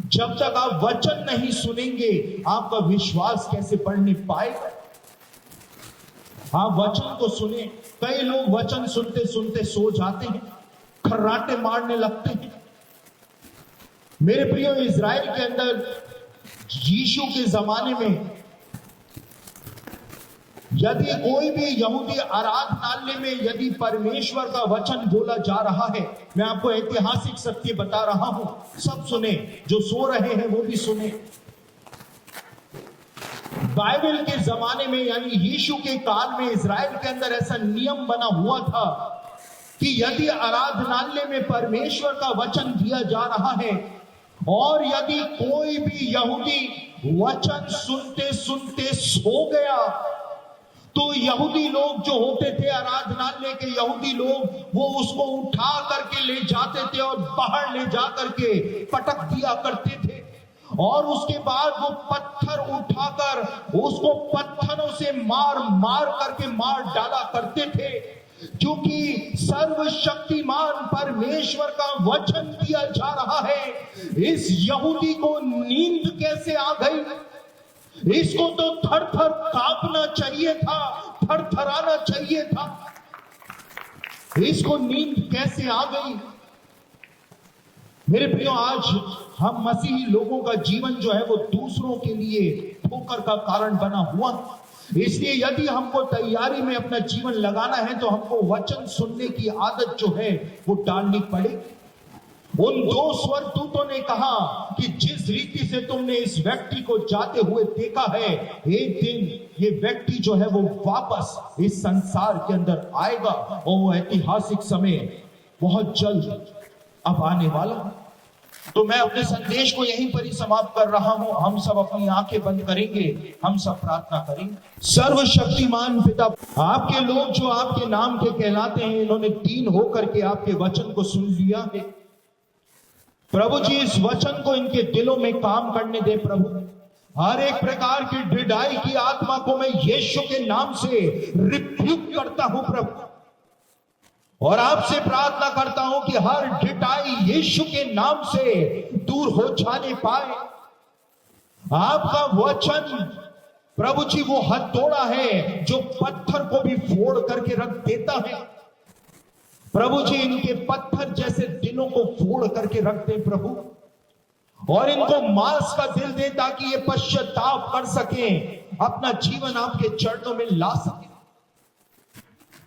जब तक आप वचन नहीं सुनेंगे आपका विश्वास कैसे बढ़ने पाएगा। आप वचन को सुने। कई लोग वचन सुनते सुनते सो जाते हैं, खर्राटे मारने लगते हैं। मेरे प्रियो, इज़राइल के अंदर यीशु के जमाने में यदि कोई भी यहूदी आराधनालय में यदि परमेश्वर का वचन बोला जा रहा है, मैं आपको ऐतिहासिक सत्य बता रहा हूं, सब सुने, जो सो रहे हैं वो भी सुने। बाइबल के जमाने में यानी यीशु के काल में इज़राइल के अंदर ऐसा नियम बना हुआ था कि यदि आराधनालय में परमेश्वर का वचन दिया जा रहा है और यदि कोई भी यहूदी वचन सुनते सुनते सो गया तो यहूदी लोग जो होते थे, आराधनालय के यहूदी लोग, वो उसको उठा करके ले जाते थे और बाहर ले जा करके पटक दिया करते थे। और उसके बाद वो पत्थर उठाकर उसको पत्थरों से मार मार करके मार डाला करते थे, क्योंकि सर्वशक्तिमान परमेश्वर का वचन दिया जा रहा है। इस यहूदी को नींद कैसे आ गई? इसको तो थर थर कांपना चाहिए था, थर थराना चाहिए था। इसको नींद कैसे आ गई? मेरे प्रियो, आज हम मसीही लोगों का जीवन जो है वो दूसरों के लिए ठोकर का कारण बना हुआ। इसलिए यदि हमको तैयारी में अपना जीवन लगाना है तो हमको वचन सुनने की आदत जो है वो डालनी पड़ेगी। उन दो स्वर्गदूतों ने कहा कि जिस रीति से तुमने इस व्यक्ति को जाते हुए देखा है, एक दिन ये व्यक्ति जो है वो वापस इस संसार के अंदर आएगा और वो ऐतिहासिक समय बहुत जल्द अब आने वाला। तो मैं अपने संदेश को यहीं पर ही समाप्त कर रहा हूं। हम सब अपनी आंखें बंद करेंगे, हम सब प्रार्थना करेंगे। सर्वशक्तिमान पिता, आपके लोग जो आपके नाम के कहलाते हैं, इन्होंने दीन होकर के आपके वचन को सुन लिया है। प्रभु जी, इस वचन को इनके दिलों में काम करने दे। प्रभु, हर एक प्रकार की ढिठाई की आत्मा को मैं यीशु के नाम से रिब्यूक करता हूं प्रभु, और आपसे प्रार्थना करता हूं कि हर ढिठाई यीशु के नाम से दूर हो जाने पाए। आपका वचन प्रभु जी वो हथौड़ा है जो पत्थर को भी फोड़ करके रख देता है। प्रभु जी, इनके पत्थर जैसे दिलों को फोड़ करके रख दे प्रभु, और इनको मांस का दिल दे ताकि ये पश्चाताप कर सके, अपना जीवन आपके चरणों में ला सके।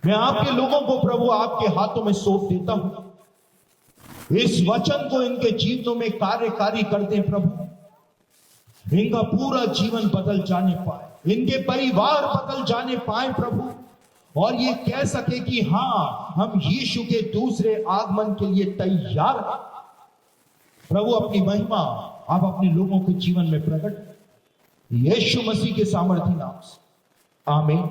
मैं आपके लोगों को प्रभु आपके हाथों में सौंप देता हूं। इस वचन को इनके जीवनों में कार्यकारी कर दे प्रभु। इनका पूरा जीवन बदल जाने पाए, इनके परिवार बदल जाने पाए प्रभु, और ये कह सके कि हां, हम यीशु के दूसरे आगमन के लिए तैयार हैं। प्रभु अपनी महिमा आप अपने लोगों के जीवन में प्रकट, यीशु मसीह के सामर्थी नाम से, आमीन।